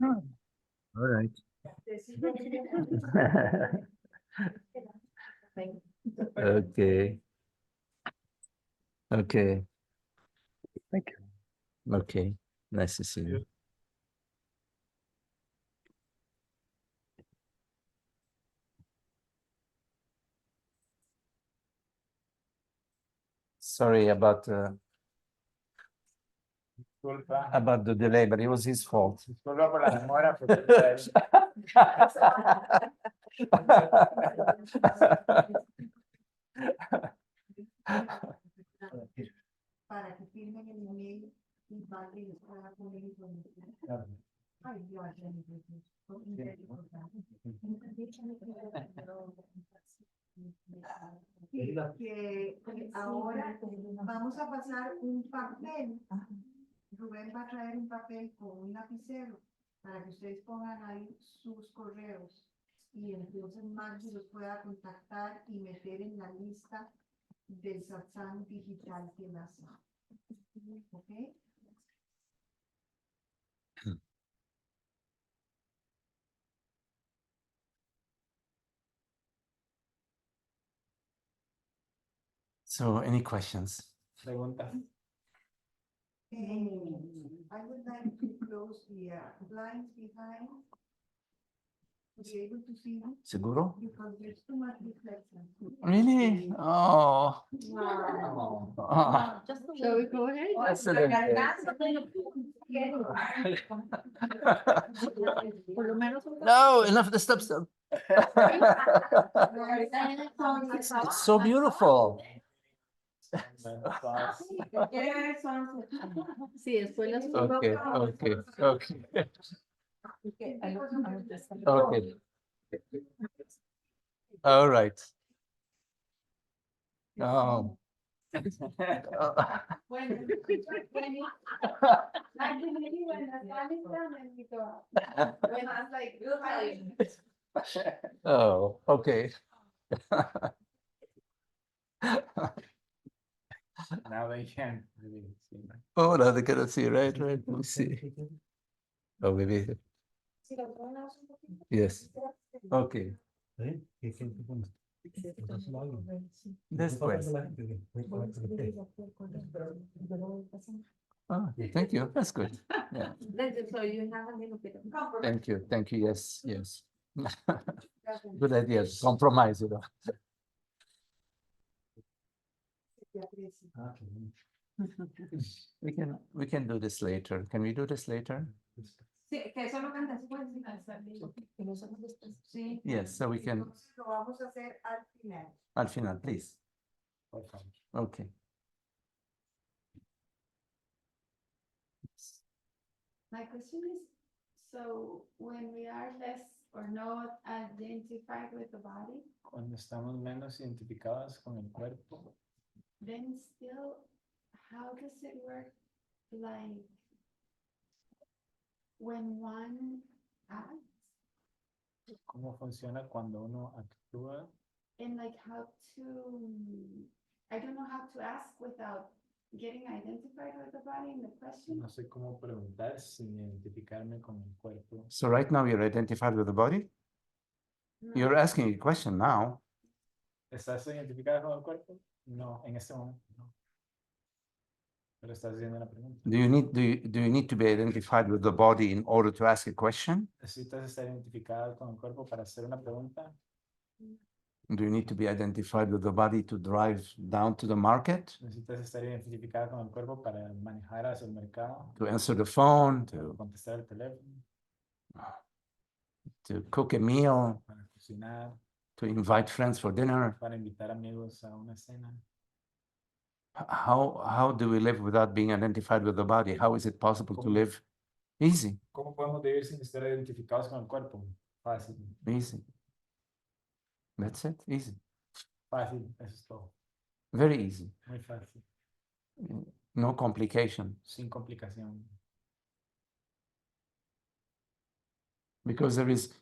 All right. Okay. Okay. Thank you. Okay. Nice to see you. Sorry about the delay, but it was his fault. Para que firmen el email y padre les pueda poner información. Ay, Dios, que ahora vamos a pasar un papel. Rubén va a traer un papel con un lapicero para que ustedes pongan ahí sus correos y entonces Maggie los pueda contactar y meter en la lista del satsang digital que nace. ¿Ok? So, any questions? Pregunta. I would like to close the blinds behind to be able to see you Seguro? because there's too much reflection. Really? Oh. Wow. Oh. Shall we go ahead? Excellent. No, enough of the stuff. It's so beautiful. Sí, después las Okay, okay, okay. Okay. All right. Oh. Oh, okay. Now they can really see. Oh, now they cannot see, right? Let me see. Oh, maybe. Yes. Okay. Después. Oh, thank you. That's good. Yeah. Thank you. Thank you. Yes. Yes. Good idea. Compromise, you know. We can do this later. Can we do this later? Yes, so we can. Lo vamos a hacer al final. Al final, please. Okay. My question is, so when we are less or not identified with the body, Cuando estamos menos identificados con el cuerpo, then still, how does it work? Like when one acts, ¿cómo funciona cuando uno actúa? and like how to, I don't know how to ask without getting identified with the body in the question. No sé cómo preguntar sin identificarme con el cuerpo. So right now you're identified with the body? No. You're asking a question now. ¿Estás identificada con el cuerpo? No, en este momento no. Pero estás haciendo una pregunta. Do you need to be identified with the body in order to ask a question? ¿Necesitas estar identificada con el cuerpo para hacer una pregunta? Do you need to be identified with the body to drive down to the market? ¿Necesitas estar identificada con el cuerpo para manejar hacia el mercado? To answer the phone, Para contestar el teléfono, to cook a meal, para cocinar, to invite friends for dinner? para invitar amigos a una cena. How do we live without being identified with the body? How is it possible to live? Easy, ¿Cómo podemos vivir sin estar identificados con el cuerpo? Fácil, easy. That's it, easy. fácil, eso es todo. Very easy. Muy fácil, No complication. sin complicación. Because there is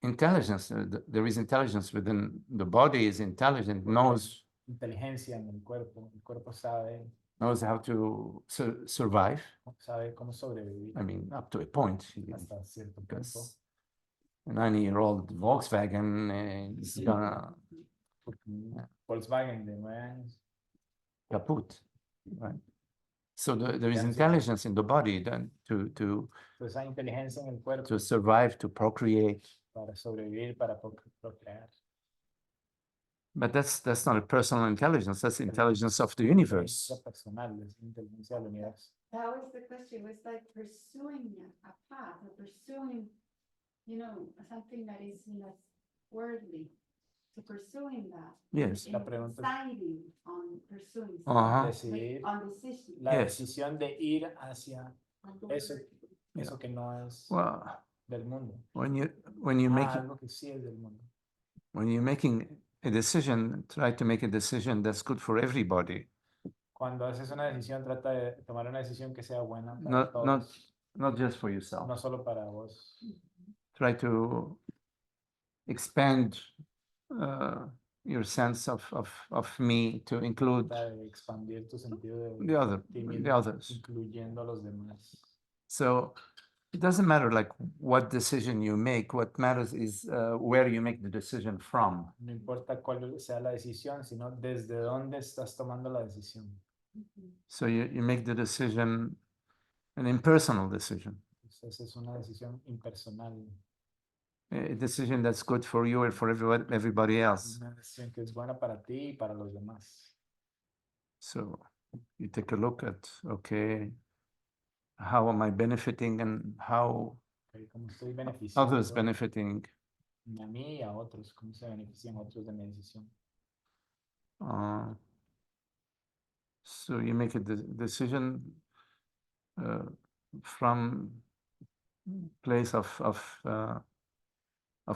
intelligence. There is intelligence within the body is intelligent, knows. Inteligencia en el cuerpo sabe. knows how to survive. sabe cómo sobrevivir I mean, up to a point. hasta cierto punto. Because a 9-year-old Volkswagen is gonna Un Volkswagen de 9 años. kaput, right? So there is Yeah, so- intelligence in the body then to Entonces hay inteligencia en el cuerpo to survive, to procreate. para sobrevivir, para procrear. But that's not a personal intelligence. That's intelligence of the universe. Inteligencia personal, es inteligencia del universo. That was the question, was like pursuing a path or pursuing, something that is less worldly. So pursuing that. Yes. La pregunta es- Deciding on pursuing. Uh-huh. Decidir On decision. la Yes. decisión de ir hacia eso que no es Well, del mundo. when you make Algo que sí es del mundo. when you're making a decision, try to make a decision that's good for everybody. Cuando haces una decisión, trata de tomar una decisión que sea buena para Not todos, not just for yourself. no solo para vos. Try to expand your sense of me to include Trata de expandir tu sentido de the ti mismo, the others. incluyendo a los demás. So it doesn't matter like what decision you make. What matters is where you make the decision from. No importa cuál sea la decisión, sino desde dónde estás tomando la decisión. So you make the decision, an impersonal decision, Entonces es una decisión impersonal, a decision that's good for you and for everybody else. una decisión que es buena para ti y para los demás. So you take a look at, okay, how am I benefiting and how Ok, ¿cómo estoy beneficiando others benefiting? a mí y a otros? ¿Cómo se benefician otros de mi decisión? So you make a decision from place of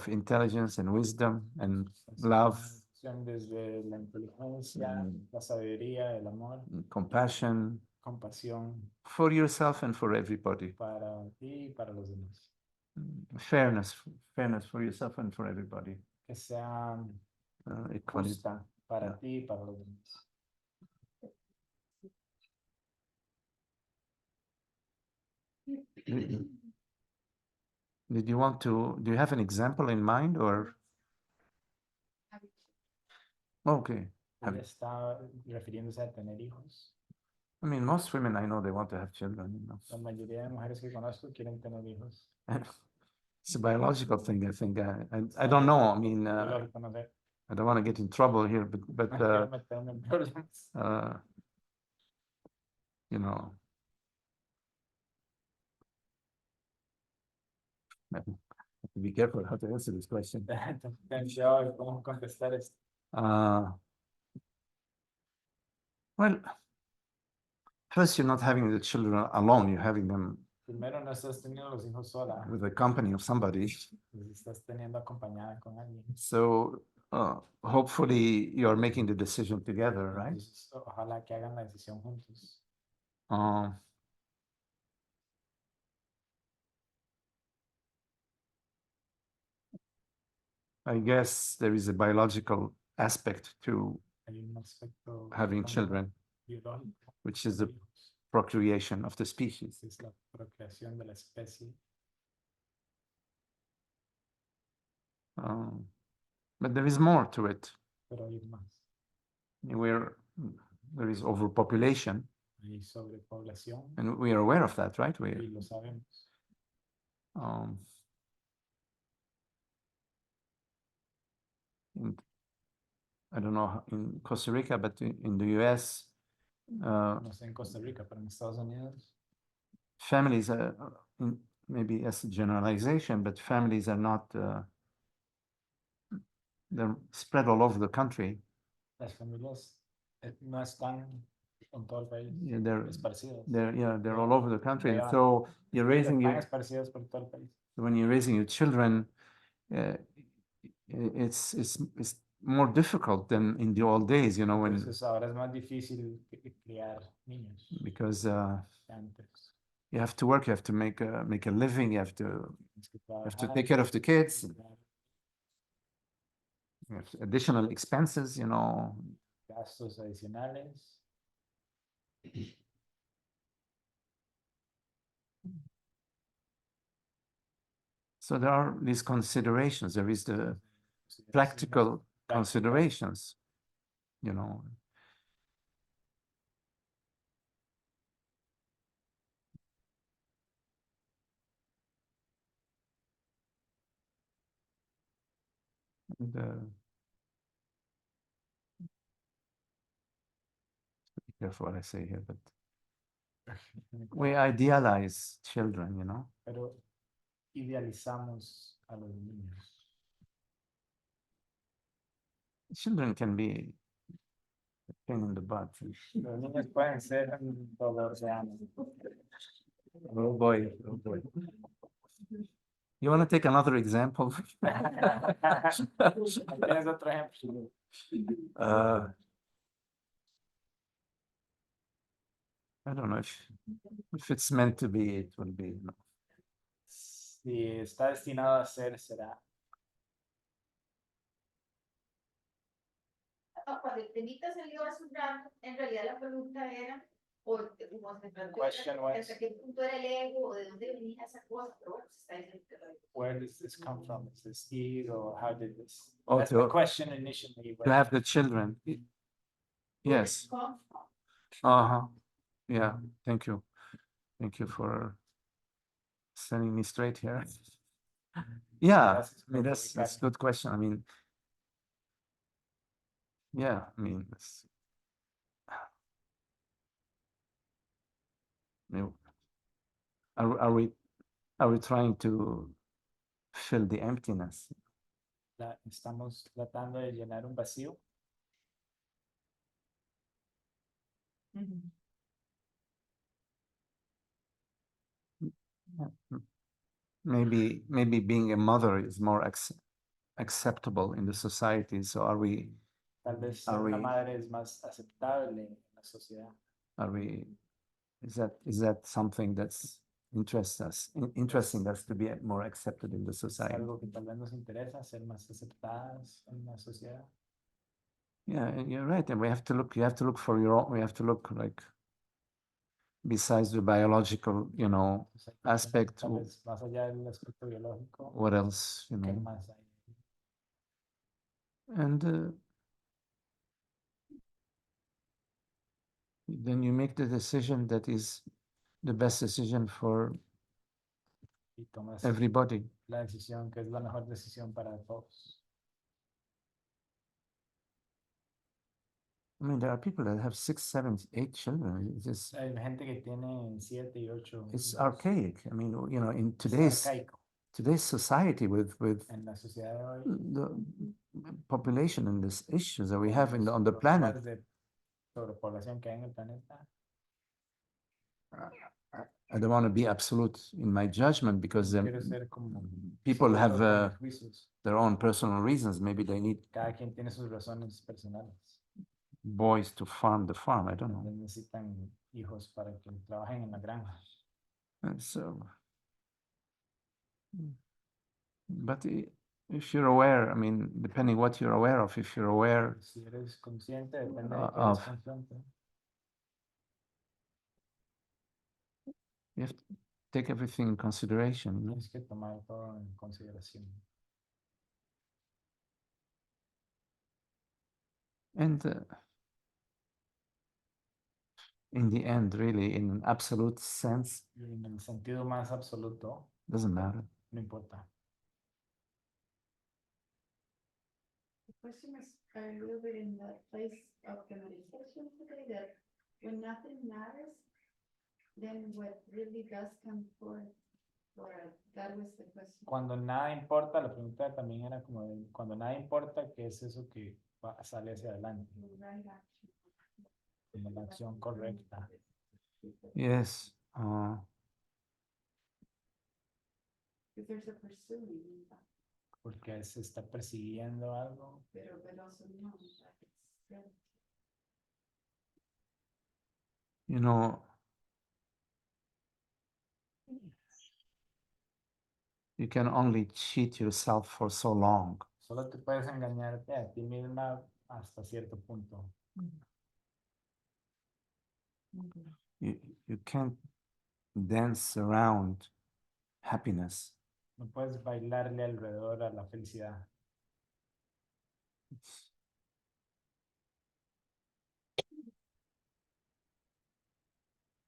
intelligence and wisdom and Es love, una decisión desde la inteligencia, Mm. la sabiduría, el amor, and compassion compasión for yourself and for everybody. para ti y para los demás. Fairness for yourself and for everybody. Que sea Equality. justa para Yeah. ti y para los demás. Did you want to, do you have an example in mind or? Okay. Ella está refiriéndose a tener hijos. I mean, most women I know, they want to have children, you know. La mayoría de mujeres que conozco quieren tener hijos. It's a biological thing, I think. I don't know. I mean, Biológico, no sé. I don't want to get in trouble here, but No quiero meterme en problemas. you know, I have to be careful how to answer this question. Ten cuidado de cómo contestar esto. Well, first, you're not having the children alone. You're having them Primero, no estás teniendo los hijos sola, with the company of somebody. los estás teniendo acompañada con alguien. So hopefully you're making the decision together, right? Entonces, ojalá que hagan la decisión juntos. I guess there is a biological aspect to Hay un aspecto having como children, biológico, which is de the hijos. procreation of the species. Es la procreación de la especie. But there is more to it. Pero hay más. There is overpopulation, Hay sobrepoblación and we are aware of that, right? y lo sabemos. I don't know in Costa Rica, but in the US, No sé en Costa Rica, pero en Estados Unidos, families are, maybe as a generalization, but families are not, they're spread all over the country. las familias no están en todo el país, Yeah, they're esparcidas. they're all over the country. And Yeah. so you're raising Están your, esparcidas por todo el país. when you're raising your children, it's more difficult than in the old days, you know, when Entonces ahora es más difícil criar niños because que antes. you have to work, you have to make a living, you have to Tienes que trabajar, take care of the kids, tienes que you have additional expenses, you know. gastos adicionales. So there are these considerations. There is the Consideraciones practical prácticas. considerations, you know. And, be careful what I say here, but we idealize children, you know. Pero idealizamos a los niños. Children can be a pain in the butt. Los niños pueden ser un dolor de ánimo. Oh boy, oh boy. You want to take another example? ¿Tienes otro ejemplo? I don't know if it's meant to be, it will be. No. Si está destinado a ser, será. Cuando el temita salió hace un rato, en realidad la pregunta era, como se trató, Question was- ¿hasta qué punto era el ego o de dónde venía esa cosa? Pero bueno, se está diciendo que lo ego. Where does this come from? Is this ego? How did this? Oh, That's to- the question initially. To have the children. Yes. Come from. Uh-huh. Yeah. Thank you. Thank you for setting me straight here. Yeah, Gracias I mean, por that's a ubicarme. good question. I mean, yeah, I mean, are we trying to fill the emptiness? Estamos tratando de llenar un vacío. Maybe being a mother is more acceptable in the society. So are we Tal vez ser Are una we- madre es más aceptable en la sociedad. is that something that's interesting us to be more accepted in the Es society? algo que tal vez nos interesa, ser más aceptadas en la sociedad. Yeah, and you're right. And we have to look, you have to look for your own, we have to look like besides the biological, you know, O sea, tal aspect, tal vez más allá del aspecto biológico, what else, you ¿qué know, más hay? and then you make the decision that is the best decision for Y tomas everybody. la decisión que es la mejor decisión para todos. I mean, there are people that have 6, 7, 8 children. Hay gente que tiene 7 y 8 It's hijos. archaic. I mean, you know, in Es today's arcaico. society with En la sociedad de hoy, the population and these issues that we con have los on the planet, problemas de sobrepoblación que hay en el planeta, I don't want to be absolute in my judgment because no quiero ser como people have absoluto con mis juicios. their own personal reasons. Maybe they need Cada quien tiene sus razones personales. boys to farm the farm. I don't Tal know. vez necesitan hijos para que trabajen en la granja. And so, but if you're aware, I mean, depending what you're aware of, if you're aware Si eres consciente, depende de que Of- eres consciente. you have to take everything in consideration, you know? Tienes que tomar todo en consideración. And in the end, really, in an absolute sense, Y en el sentido más absoluto, doesn't matter. no importa. The question is a little bit in that place of the meditation today, that when nothing matters, then what really does come forth, or that was the question. Cuando nada importa, la pregunta también era como, cuando nada importa, ¿qué es eso que sale hacia adelante? The right action. Como la acción correcta. Yes. If there's a pursuing, Porque se está persiguiendo algo, but also no, that it's good. You know, you can only cheat yourself for so long. solo te puedes engañarte a ti misma hasta cierto punto. You can't dance around happiness. No puedes bailarle alrededor a la felicidad.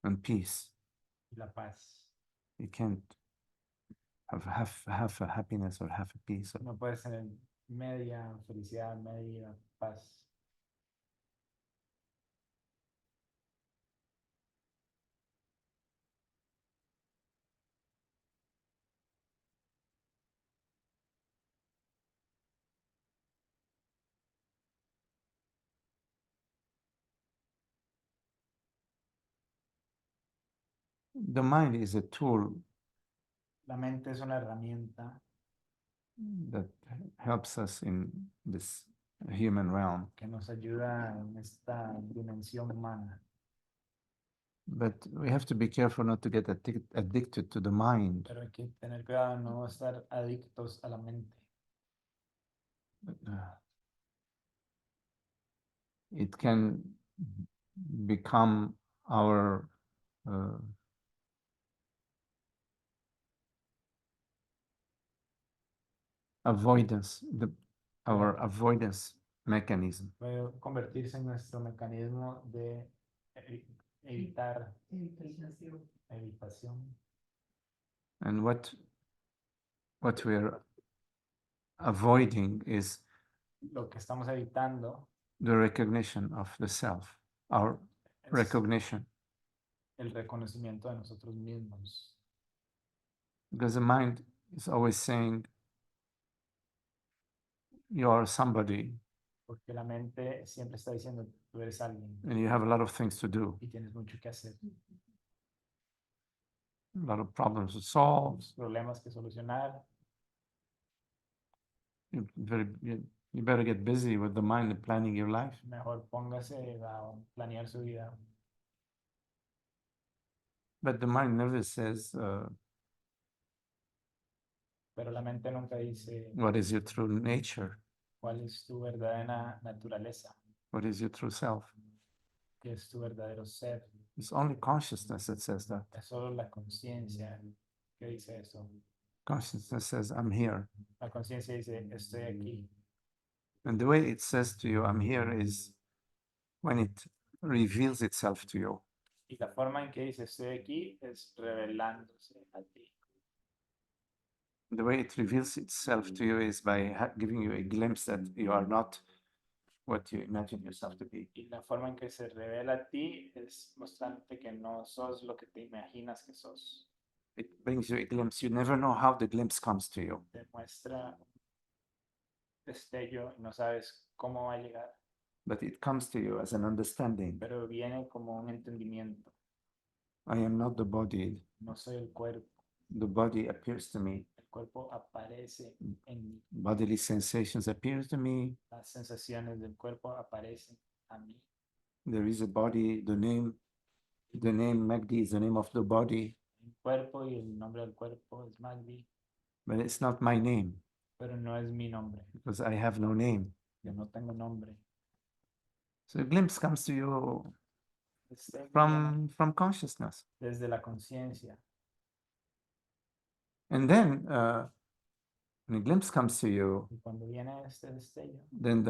And peace. Y la paz. You can't have half a happiness or half a peace. No puedes tener media felicidad, media paz. The mind is a tool La mente es una herramienta that helps us in this human realm. que nos ayuda en esta dimensión humana. But we have to be careful not to get addicted to the mind. Pero hay que tener cuidado de no estar adictos a la mente. It can become our avoidance, our avoidance mechanism. Puede convertirse en nuestro mecanismo de evitar evitación. And what we're avoiding is Lo que estamos evitando the recognition of the self, our es recognition. el reconocimiento de nosotros mismos. Because the mind is always saying, you are somebody Porque la mente siempre está diciendo, tú eres alguien and you have a lot of things to do, y tienes mucho que hacer. a lot of problems to solve. Problemas que solucionar. You better get busy with the mind and planning your life. Mejor póngase a planear su vida. But the mind never says, Pero la mente nunca dice what is your true nature? cuál es tu verdadera naturaleza, What is your true self? qué es tu verdadero ser. It's only consciousness that says that. Es solo la conciencia que dice eso. Consciousness says, I'm here. La conciencia dice, estoy aquí. And the way it says to you, I'm here, is when it reveals itself to you. Y la forma en que dice, estoy aquí, es revelándose a ti. The way it reveals itself to you is by giving you a glimpse that you are not what you imagine yourself to be. Y la forma en que se revela a ti es mostrándote que no sos lo que te imaginas que sos. It brings you a glimpse. You never know how the glimpse comes to you. Te muestra un destello y no sabes cómo va a llegar, But it comes to you as an understanding. pero viene como un entendimiento. I am not the body. No soy el cuerpo. The body appears to me. El cuerpo aparece en mí. Bodily sensations appear to me. Las sensaciones del cuerpo aparecen a mí. There is a body. The name Magdi is the name of the body, El cuerpo y el nombre del cuerpo es Magdi, but it's not my name pero no es mi nombre. because I have no name. Yo no tengo nombre. So a glimpse comes to you Este from consciousness. desde la conciencia. And then when a glimpse comes to you, Y cuando viene este destello, then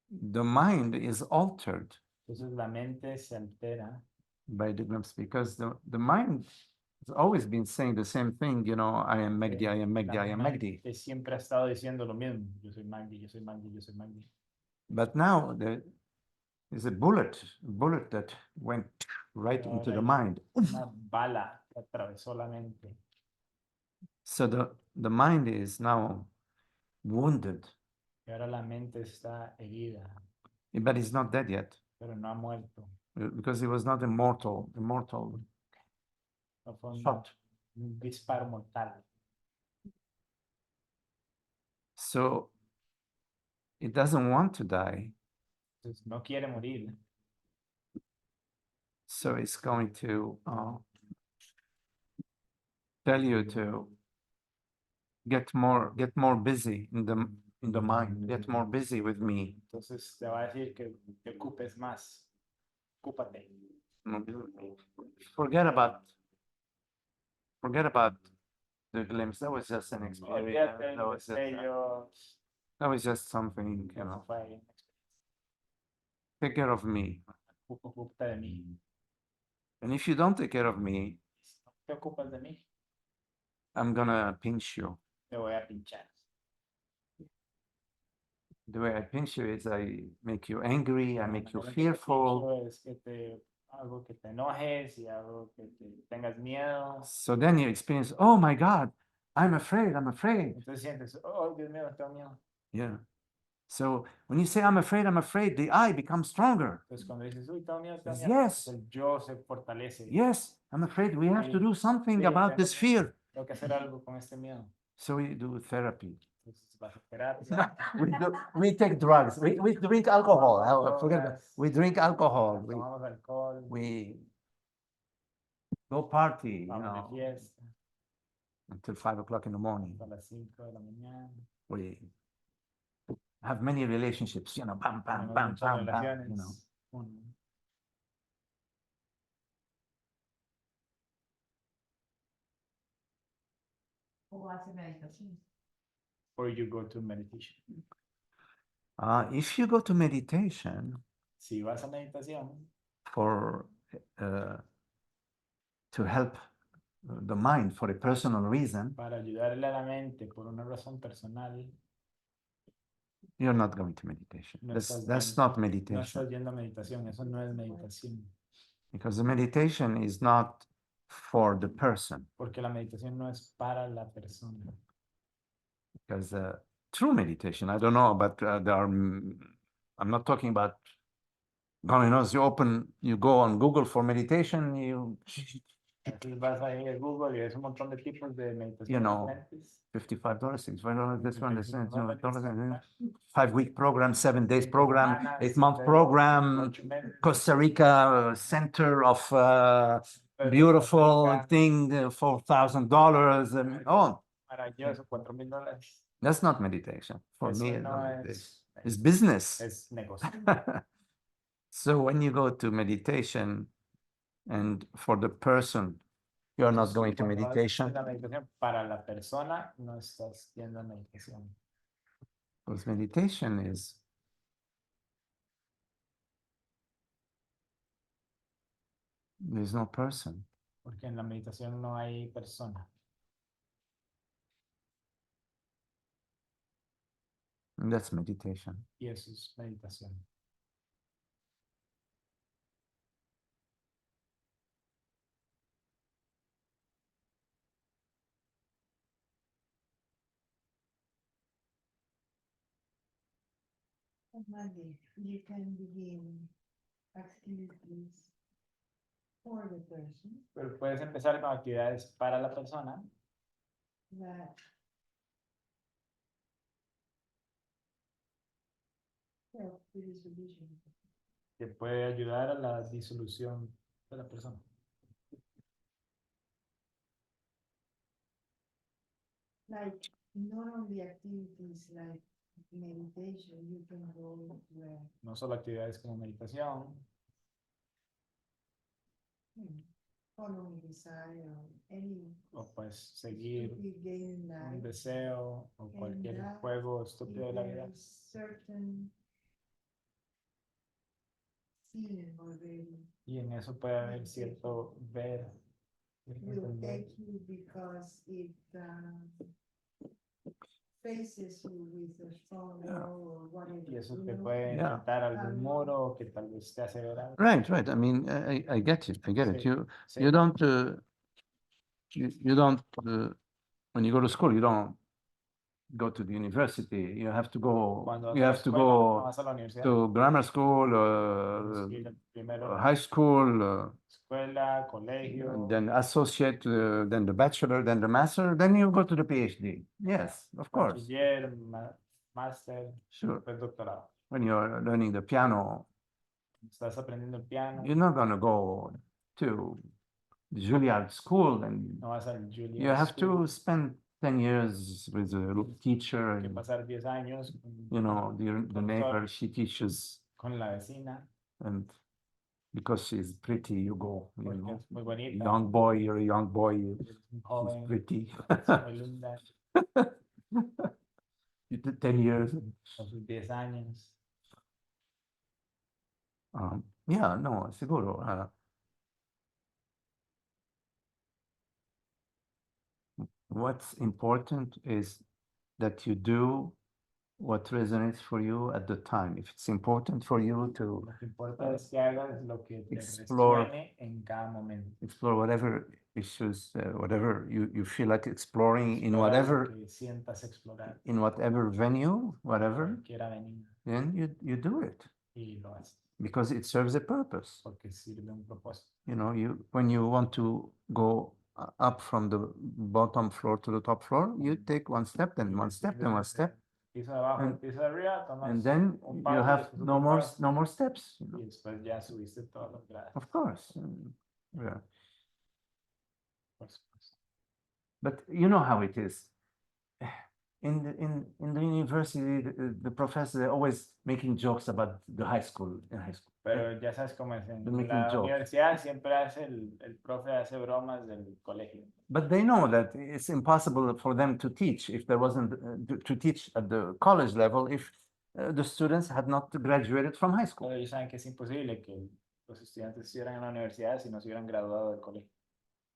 the mind is altered entonces la mente se altera by the glimpse because the mind has always been saying the same thing, you know, I am Magdi, I am Magdi, La I am Magdi. mente siempre ha estado diciendo lo mismo. Yo soy Magdi, yo soy Magdi, yo soy Magdi. But now there is a bullet that went right Pero into ahora the hay mind. Una bala que atravesó la mente. So the mind is now wounded, Y ahora la mente está herida, but he's not dead yet pero no ha muerto. because he was not immortal. No fue Shot. un disparo mortal. So it doesn't want to die. Entonces no quiere morir. So it's going to tell you to get more busy in the mind, get more busy with me. Entonces te va a decir que te ocupes más. Ocúpate. forget about the glimpse. That was just an experience. Olvídate That was just, destellos, something, eso fue una experiencia. take care of me. Ocúpate de mí. And if you don't take care of me, Si no te ocupas de mí, I'm gonna pinch you. te voy a pinchar. The way I pinch you is I make you angry, I La make you manera en que te fearful. pincho es que hago que te enojes y hago que tengas miedo. So then you experience, oh my God, I'm afraid, I'm afraid. Entonces sientes, oh, Dios mío, tengo miedo. Yeah. So when you say I'm afraid, the I becomes stronger. Entonces cuando dices, uy, tengo miedo, tengo Yes. miedo, pues el yo se fortalece. Yes, I'm afraid. We have to Sí, do something sí, about this fear. Tengo que hacer algo con este miedo. So we do therapy. Entonces vas a terapia. We take drugs. We drink alcohol. Tomamos Forget that. drogas, We drink alcohol. tomamos alcohol, We go party, vamos de fiesta until 5 o'clock in the morning. hasta las 5 de la mañana. We have many relationships, bam, bam, Tenemos bam, muchas bam, bam, relaciones. O hace meditación. Or you go to meditation. If you go to meditation Si vas a meditación for to help the mind for a personal reason, para ayudarle a la mente por una razón personal, you're not going to meditation. No That's estás not no meditation, estás yendo a meditación, eso no es meditación, because the meditation is not for the person. porque la meditación no es para la persona. Because true meditation, I don't know, but there are. I'm not talking about. God knows, you go on Google for meditation, Entonces vas ahí a Google y ves un montón de tipos de meditación diferentes. $55, $65, this one, this one, $55, 5-week program, 7 days program, semanas, 8-month 7 program, 8 meses, Costa Rica center of beautiful Rica. thing, $4,000, and oh, Maravilloso, $4,000. that's not meditation. For Eso me, it's no not meditation. es, It's business. es negocio. So when you go to meditation, and for the person, you're not going to Cuando meditation. haces la meditación para la persona, no estás yendo a meditación. Because meditation is there's no person. Porque en la meditación no hay persona. And that's meditation. Y eso es meditación. Monday, you can begin activities for the person Pero puedes empezar con actividades para la persona that help the dissolution. que puede ayudar a la disolución de la persona. Like not only activities like meditation, you can go to No solo actividades como meditación, following desire or any o pues seguir stupid game in un life. deseo o cualquier that juego If estúpido de la there vida. is certain seeing already Y en eso puede haber cierto ver. will entender, take you because it faces you with a strong Yeah. wall or whatever. Y eso you te know? puede Yeah. enfrentar a algún muro que tal vez te hace ver algo. Right. I mean, I get it. I get it. Sí, sí. You don't you don't when you go to school, you don't go to the university. You have to go. Cuando vas You a la have to escuela, no go vas a la universidad. to grammar school, Tienes que ir primero high school, escuela, colegio, and then associate, then the bachelor, then the master, then you go to the PhD. Yes, of course, bachiller, máster, sure. después doctorado. When you're learning the piano, Estás aprendiendo el piano, you're not gonna go to Juilliard school, and no vas al Juilliard you have School, to spend 10 years with a teacher, que and pasar 10 años the neighbor, she teaches, con la vecina, and because she's pretty, you go, you Porque know. es muy bonita. Young boy, you're a young boy, Es un she's joven, pretty. es muy linda, You did 10 years. a sus 10 años. Yeah, no, seguro. What's important is that you do what resonates for you at the time. If it's important for you to Lo que importa es que hagas lo que te Explore. resuene en cada momento. explore whatever issues, whatever you feel like exploring in Explora lo whatever que sientas explorar, venue, whatever, cualquier avenida, then you do it y lo haces, because it serves a purpose. porque sirve un propósito. You know, when you want to go up from the bottom floor to the top floor, you take one step, then one step, then one step, Piso de abajo, And- piso de arriba, tomas and then un you paso, have después no otro more paso, no more steps. You know? y después ya subiste todas las gradas. Of course, yeah. Por supuesto. But you know how it is. In the university, the professors are always making jokes about the high school. In high school, Pero ya sabes cómo es, en They're making la jokes. universidad siempre hace el profe hace bromas del colegio. But they know that it's impossible for them to teach if there wasn't to teach at the college level if the students had not graduated from high school. Pero ellos saben que es imposible que los estudiantes estuvieran en la universidad si no se hubieran graduado del colegio.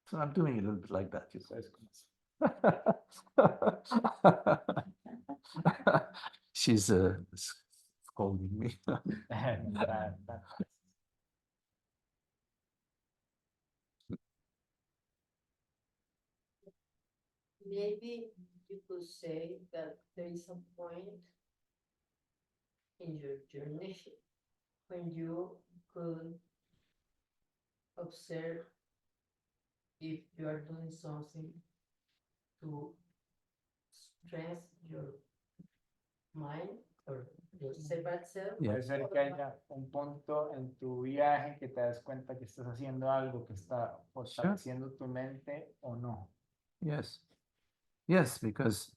So I'm doing a little bit like that. You Eso es como así. She's scolding me. Maybe you could say that there is a point in your journey when you could observe if you are doing something to strengthen your mind or your separate self. Yeah. Puede ser que haya un punto en tu viaje que te das cuenta que estás haciendo algo que está fortaleciendo tu mente o no. Yes. Yes, because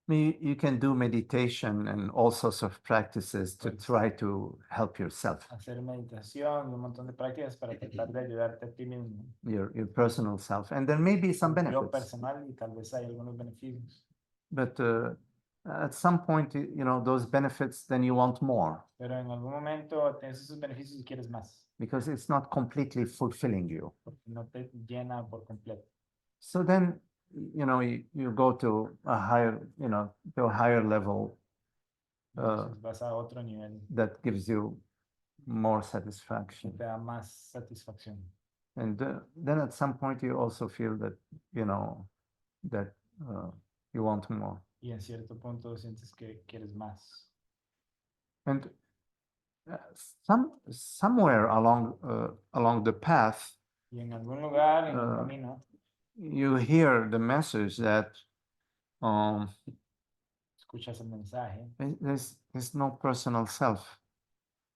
you can do meditation and all sorts of practices to Pues- try to help yourself, Hacer meditación y un montón de prácticas para tratar de ayudarte a ti mismo. your personal self, and there may be some Yo benefits. personal y tal vez hay algunos beneficios. But at some point, you know, those benefits, then you want more Pero en algún momento tienes esos beneficios y quieres más, because it's not completely fulfilling you. porque no te llena por completo. So then, you know, you go to a higher, you know, to a higher level Entonces vas a otro nivel that gives you more que satisfaction. te da más satisfacción. And then at some point you also feel that, you know, that you want more. Y en cierto punto sientes que quieres más. And somewhere along the path, Y en algún lugar, en el Ah. camino, you hear the message that escuchas el mensaje there's no personal self,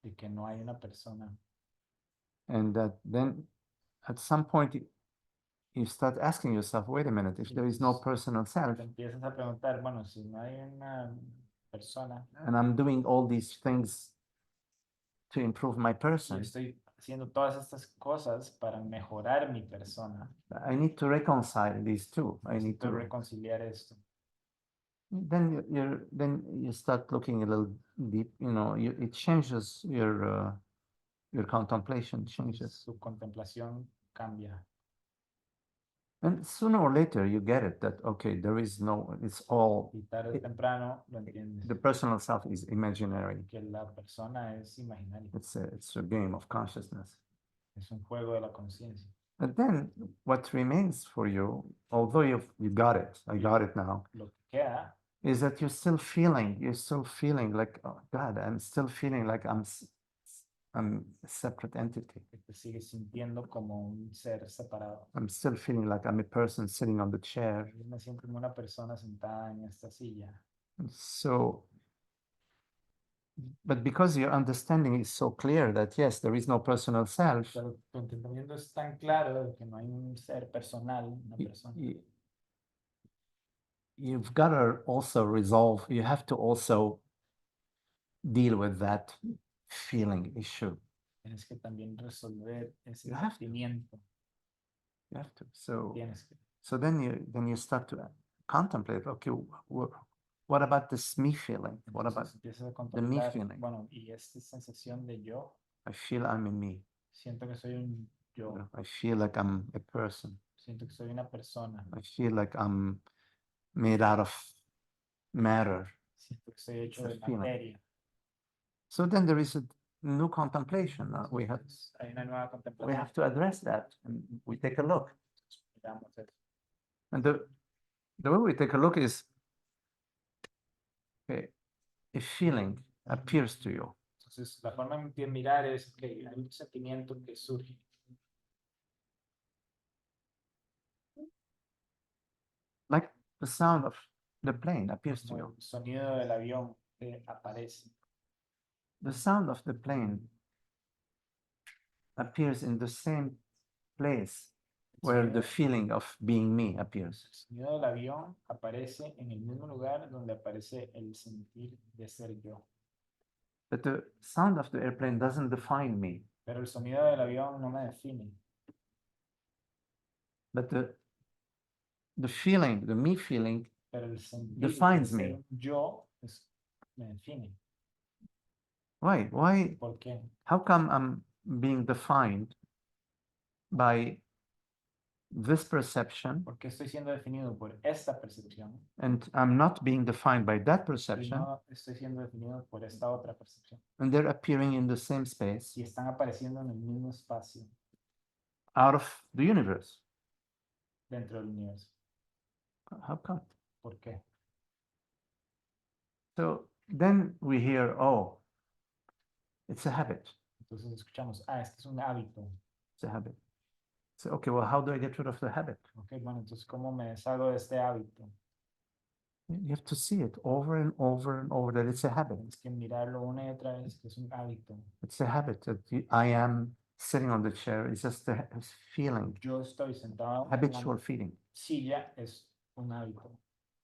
de que no hay una persona. and that then at some point you start asking yourself, wait a minute, if there is no personal self, Te empiezas a preguntar, bueno, si no hay una persona and I'm doing all these things to improve my y person, estoy haciendo todas estas cosas para mejorar mi persona, I need to reconcile these two. I need necesito to. reconciliar esto. Then you start looking a little deep. You know, it changes your contemplation changes, Su contemplación cambia. and sooner or later you get it that okay, there is no. It's all Y tarde o temprano lo entiendes, the personal self is imaginary. que la persona es imaginaria, It's a game of consciousness. es un juego de la conciencia. But then what remains for you, although you got it, I got it now, Lo que queda is that you're still feeling like, oh God, I'm still feeling like I'm a separate entity. que te sigues sintiendo como un ser separado. I'm still feeling like I'm a person sitting on the chair. Yo me siento como una persona sentada en esta silla. So, but because your understanding is so clear that yes, there is no personal self, Pero tu entendimiento es tan claro de que no hay un ser personal, una persona. you've got to also resolve, you have to also deal with that feeling issue. Tienes que también resolver ese You have to. sentimiento. You have to. So, Tienes que. so then you start to contemplate. Okay, what about this me feeling? What about Entonces empiezas a me contemplar, feeling? bueno, y esta sensación de yo, I feel I'm in me. siento que soy un yo, I feel like I'm a person. siento que soy una persona, I feel like I'm made out of matter. siento que soy hecho It's a de feeling. materia. So then there is a new contemplation. We have Entonces, hay una nueva we contemplación. have to address that, and we take a look. Miramos eso. And the way we take a look is, okay, a feeling appears to you. Entonces, la forma de mirar es que hay un sentimiento que surge. Like the sound of the plane appears to Como you. el sonido del avión que aparece. The sound of the plane appears in the same place where the feeling of being me appears. El sonido del avión aparece en el mismo lugar donde aparece el sentir de ser yo. But the sound of the airplane doesn't define me. Pero el sonido del avión no me define. But the feeling, the me feeling, Pero el sentir defines de ser me. yo me define. Why? Why? ¿Por qué? How come I'm being defined by this perception ¿Por qué estoy siendo definido por esta percepción and I'm not being defined by that y perception, no estoy siendo definido por esta otra percepción? and they're appearing in the same space Y están apareciendo en el mismo espacio out of the universe? dentro del universo. How come? ¿Por qué? So then we hear, oh, it's a habit. Entonces escuchamos, este es un hábito. It's a habit. So, okay, well, how do I get rid of the habit? Ok, bueno, entonces, ¿cómo me deshago de este hábito? You have to see it over and over and over that it's a habit. Tienes que mirarlo una y otra vez, que es un hábito. It's a habit that I am sitting on the chair. It's just a feeling, Yo estoy sentado en la habitual feeling. silla, es un hábito.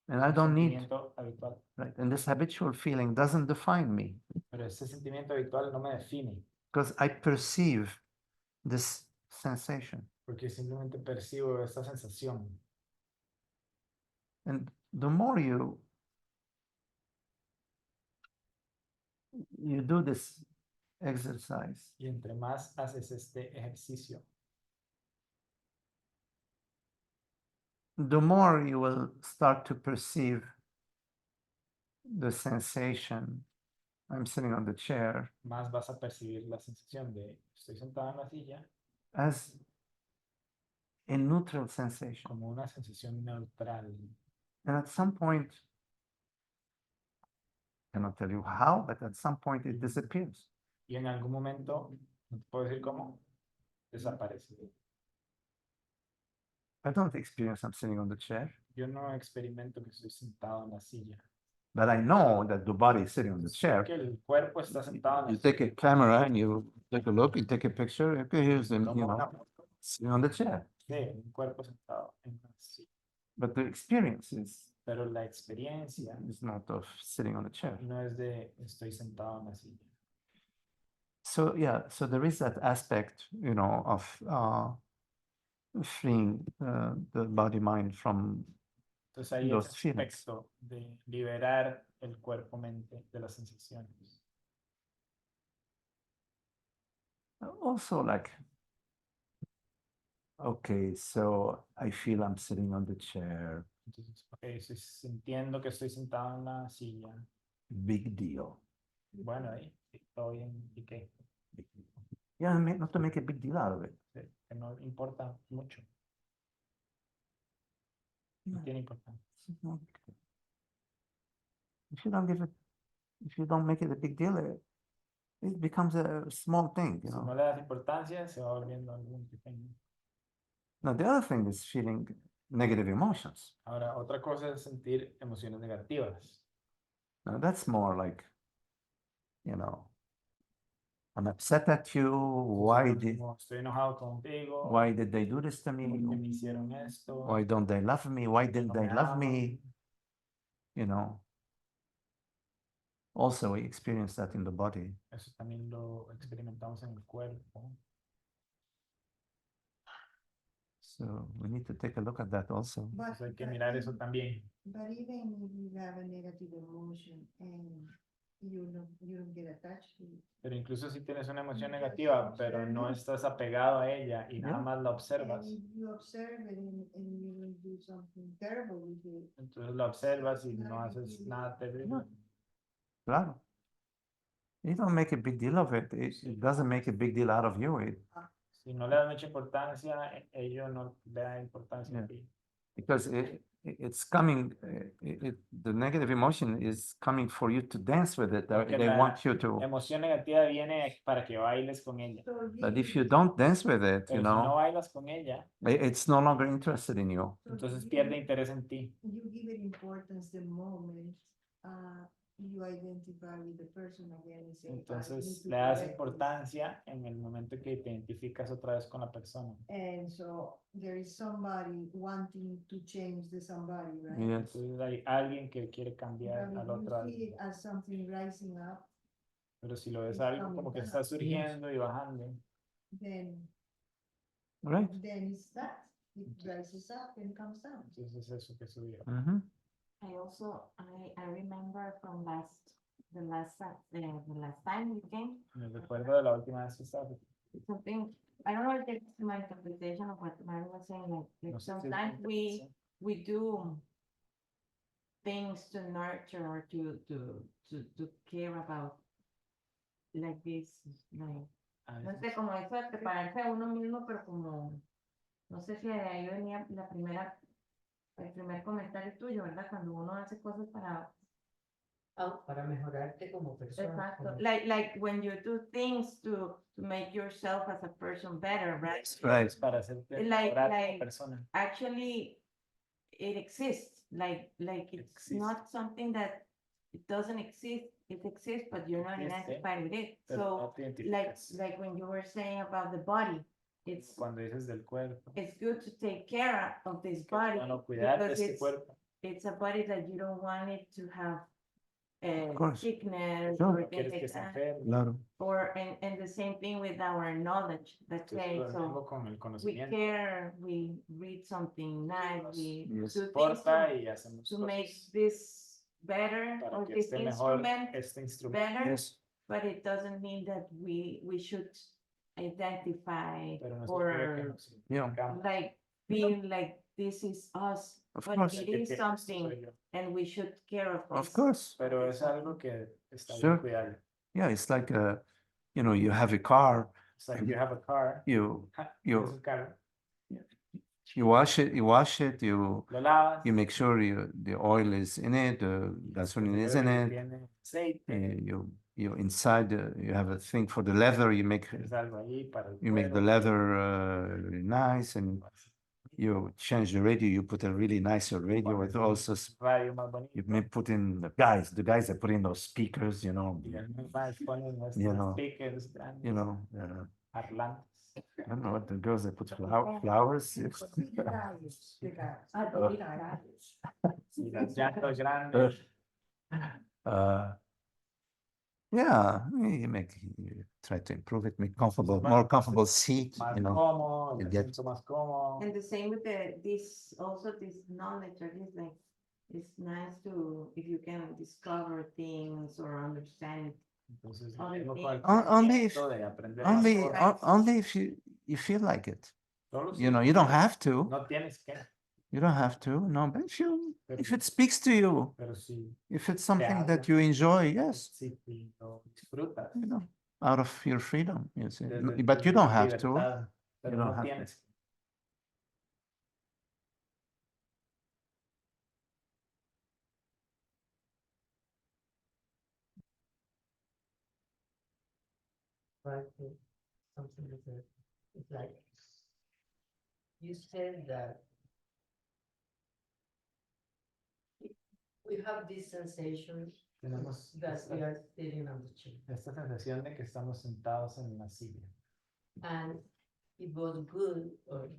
And I Un don't need, sentimiento habitual. right? And this habitual feeling doesn't define me Pero ese sentimiento habitual no me define, because I perceive this sensation. porque simplemente percibo esta sensación. And the more you do this exercise, Y entre más haces este ejercicio, the more you will start to perceive the sensation. I'm sitting on the chair más vas a percibir la sensación de estoy sentado en la silla as a neutral sensation. como una sensación neutral. And at some point, I cannot tell you how, but at some point it disappears. Y en algún momento, no te puedo decir cómo, desaparece. I don't experience I'm sitting on the chair, Yo no experimento que estoy sentado en la silla. but I know that the body is sitting on the chair. Que el cuerpo está sentado en You la take silla. a camera and you take a look, you take a picture, okay, here's him, Toma you una know, foto sitting on the chair. de un cuerpo sentado en la silla. But the experience Pero la experiencia is not of sitting on a chair. no es de estoy sentado en la silla. So yeah, so there is that aspect, you know, of freeing the body mind from Entonces hay those ese feelings. aspecto de liberar el cuerpo-mente de las sensaciones. Also, like, okay, so I feel I'm sitting on the chair, Entonces, entiendo que estoy sentado en la silla. big deal. Bueno, ahí todo bien. ¿Y qué? Yeah, not to make a big deal out of it. Que no importa mucho. No Yeah. tiene importancia. If you don't give it, if you don't make it a big deal, it becomes a small thing, you Si know. no le das importancia, se va volviendo algo pequeño. Now, the other thing is feeling negative emotions. Ahora, otra cosa es sentir emociones negativas. Now, that's more like, you know, I'm upset at you. Como estoy enojado contigo. Why did they do this to ¿Por qué me? me hicieron esto? Why don't they love me? Why ¿Por qué didn't no they me love aman? me? You know. Also, we experience that in the body. Eso también lo experimentamos en el cuerpo. So we need to take a look at that also. But, Entonces hay que mirar eso también. but even if you have a negative emotion and you don't get attached to it. Pero incluso si tienes una emoción negativa, pero no estás apegado a ella y nada Yeah. más la observas, And if you observe it and you don't do something terrible with it, entonces la observas y no haces nada terrible. Claro. You don't make a big deal of it. It doesn't make a big deal out of you. Si no le das mucha importancia, ello no le da importancia a Yeah. ti. Because it's coming, the negative emotion is coming for you to dance with it. Porque They la want you to. emoción negativa viene para que bailes con ella. so But if really, you don't dance with it, Pero you si no know, bailas con ella, it's no longer interested in you. so entonces you- pierde interés en ti. You give it importance the moment you identify with the person again and say, "I need Entonces to le das correct this." importancia en el momento que te identificas otra vez con la persona. And so there is somebody wanting to change the somebody, right? Yes. Entonces hay alguien que quiere cambiar But al if otro. you see it as something rising up, Pero si lo ves it's algo coming como que down. está surgiendo y bajando, then Right. it's that. It rises up and comes down. entonces es eso que subió. Mhm. I also, I remember from the last time you came, Me recuerdo de la última vez que estaba. something, I don't know if it's my interpretation of what Mary was saying, like No sé si es sometimes una we interpretación. do things to nurture or to care about like this, like, A no sé, veces como eso de prepararse a uno mismo, pero como, no sé si de ahí venía el primer comentario tuyo, ¿verdad? Cuando uno hace cosas para Para mejorarte como persona. exacto. como- Like when you do things to make yourself as a person better, right? Right. es para hacerte Like- mejorar como like- persona. Actually, it exists. Like it's Existe. not something that it doesn't exist. It exists, but you're not Existe, identified with it. Pero So no te like identificas. when you were saying about the body, it's Cuando dices del cuerpo, good to take care of this que es body bueno cuidar de because este cuerpo. it's a body that you don't want it to have course. sickness Sure. or No quieres things que like se that. enferme. Claro. Or and the same thing with our knowledge. That's Entonces, okay. lo So mismo con el we conocimiento. care, we read something nice, Nos we Yes. do things importa y hacemos to make cosas this better para or que this esté mejor instrument este instrumento. better, Yes. but it doesn't mean that we should identify Pero no significa que or nos Yeah. identificamos. like feel like this is us, Of but course. it Que is esto something soy yo. and we should care of Of this. course. Pero es algo que está Sure. bien cuidado. Yeah, it's like you have a car, It's like you have a car, you tienes un carro, you wash it, you lo lavas, make sure the oil is in it, the gasoline is in que it. tiene aceite, You inside you have a thing for the leather. You make tienes algo ahí para el the cuero, leather really nice, and you change the radio. You put a really nice radio with also. radio más bonito. You may put in the guys that put in those speakers. Y los más ponen estos You know, speakers grandes, I parlantes. don't know what the girls that put flowers. The guys. Y las llantas grandes. Yeah, you try to improve it, make more comfortable seat. Más cómodo, you me get- siento más cómodo. And the same with this knowledge, or this like, it's nice to, if you can discover things or understand. Entonces, Only tengo if- con el only if- conocimiento de aprender más cosas. Only if you feel like it. Solo si You don't have to. no tienes que, You don't have to. No, but Pero- if it speaks to you, pero si, if it's something that habla. you enjoy, yes, si lo disfrutas. out of your freedom, you see. desde But tu you don't have to. libertad, pero You don't no have to. tienes que. Right, something like that. It's like you said that we have this sensation Tenemos that we are sitting on the chair, esta sensación de que estamos sentados en una silla. and it was good, or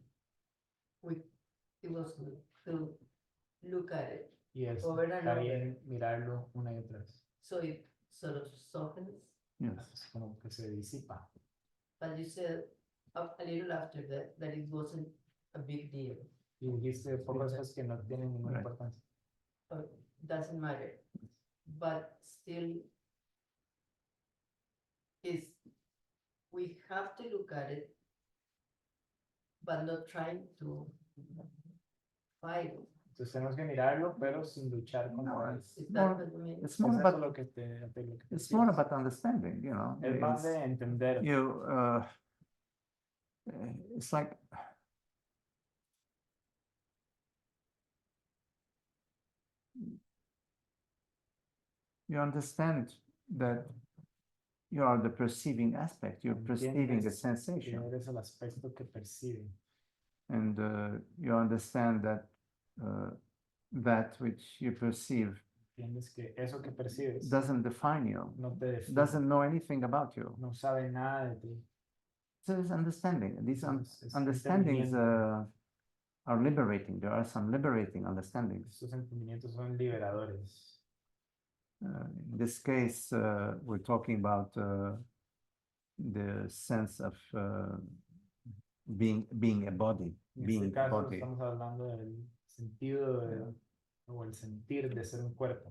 it was good to look at it Y es, over and está over. bien mirarlo una y otra vez. So sort of softens, Yes. es como que se disipa. but you said a little after that it wasn't a big deal. Y dijiste poco después que no tienen ninguna Right. importancia. Or doesn't matter, but still is, we have to look at it, but not trying to fight it. Entonces tenemos que mirarlo, pero sin luchar contra No, él. Is more- that what you mean? It's Es more eso about lo que te lo que te it's more decías. about understanding, you know. Es más de entender. It's like you understand that you are the perceiving aspect, you're perceiving a Entiendes que sensation, eres el aspecto que percibe. and you understand that that which you perceive Entiendes que eso que percibes doesn't define you, no te define, doesn't know anything about you. no sabe nada de ti. So it's understanding. These Es understandings entendimiento. are liberating. There are some liberating understandings. Estos entendimientos son liberadores. In this case, we're talking about the sense of being a body, En being este a caso body. estamos hablando del sentido o el sentir de ser un cuerpo.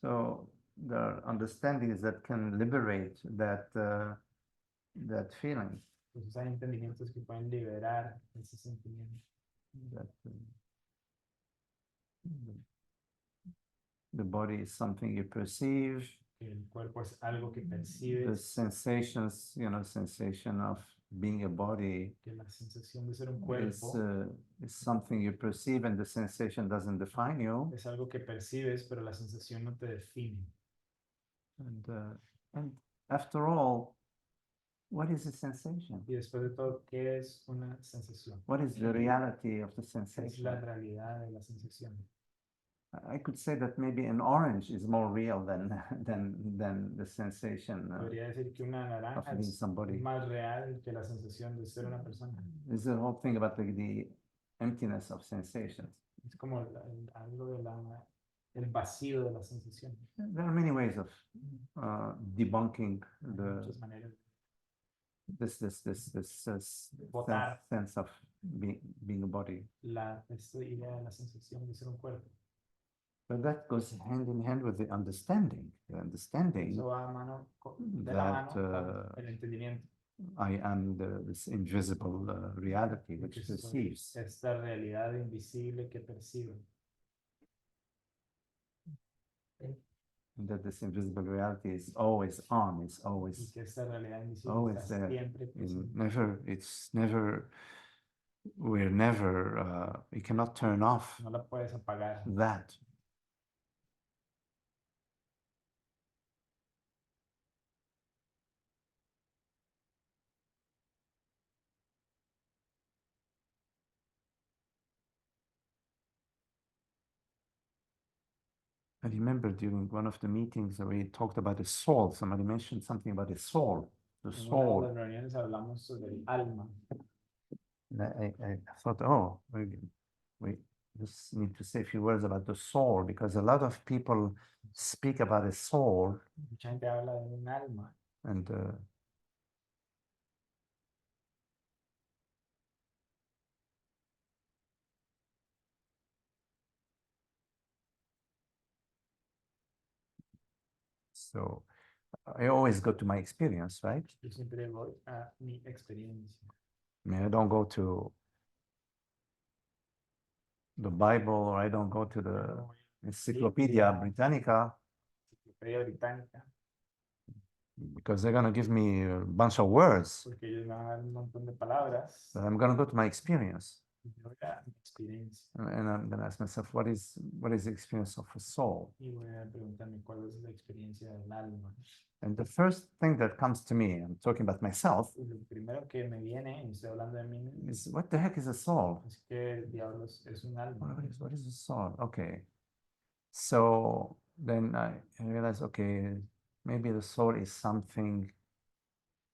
So there are understandings that can liberate that feeling. Entonces hay entendimientos que pueden liberar ese sentimiento. That the body is something you perceive. Que el cuerpo es algo que The percibes, sensations, sensation of being a body que la sensación de ser un is cuerpo is something you perceive, and the sensation doesn't define you. es algo que percibes, pero la sensación no te define. And after all, what is a sensation? Y después de todo, ¿qué es una sensación? What is the reality of the ¿Qué es sensation? la realidad de la sensación? I could say that maybe an orange is more real than than the sensation Podría decir que una of naranja being es somebody. más real que la sensación de ser una persona. There's the whole thing about the emptiness of sensations. Es como algo de el vacío de la sensación. There are many ways of debunking Hay the muchas maneras. this Botar. sense of being a body. Esta idea de la sensación de ser un cuerpo. But that goes hand in hand with the understanding. The understanding Eso va de la that mano con el entendimiento. I am this invisible reality de which que soy perceives. esta realidad invisible que percibe. And that this invisible reality is always on, it's Y always, que esta realidad invisible always está there. siempre presente. It's never, we're never, you cannot turn off No la puedes apagar. that. I remember during one of the meetings we talked about the soul. Somebody mentioned something about the soul, the En una de soul. las reuniones hablamos sobre el alma. And I thought, oh, we just need to say a few words about the soul, because a lot of people speak about a soul, Mucha gente habla de un alma. and so I always go to my experience, right? Yo siempre voy a mi experiencia. I mean, I don't go to the Bible, or I don't go to Yo the no voy Encyclopedia Britannica, a la Enciclopedia Británica because they're going to give me a bunch of words. porque ellos me van a dar un montón de palabras. But I'm going to go to my experience, Y yo voy a mi experiencia and I'm going to ask myself, what is the experience of a soul? y voy a preguntarme cuál es la experiencia del alma. And the first thing that comes to me, I'm talking about myself, Y lo primero que me viene, y estoy hablando de mí mismo, is what the heck is a soul? es que diablos es un alma. What is a soul? Okay. So then I realized, okay, maybe the soul is something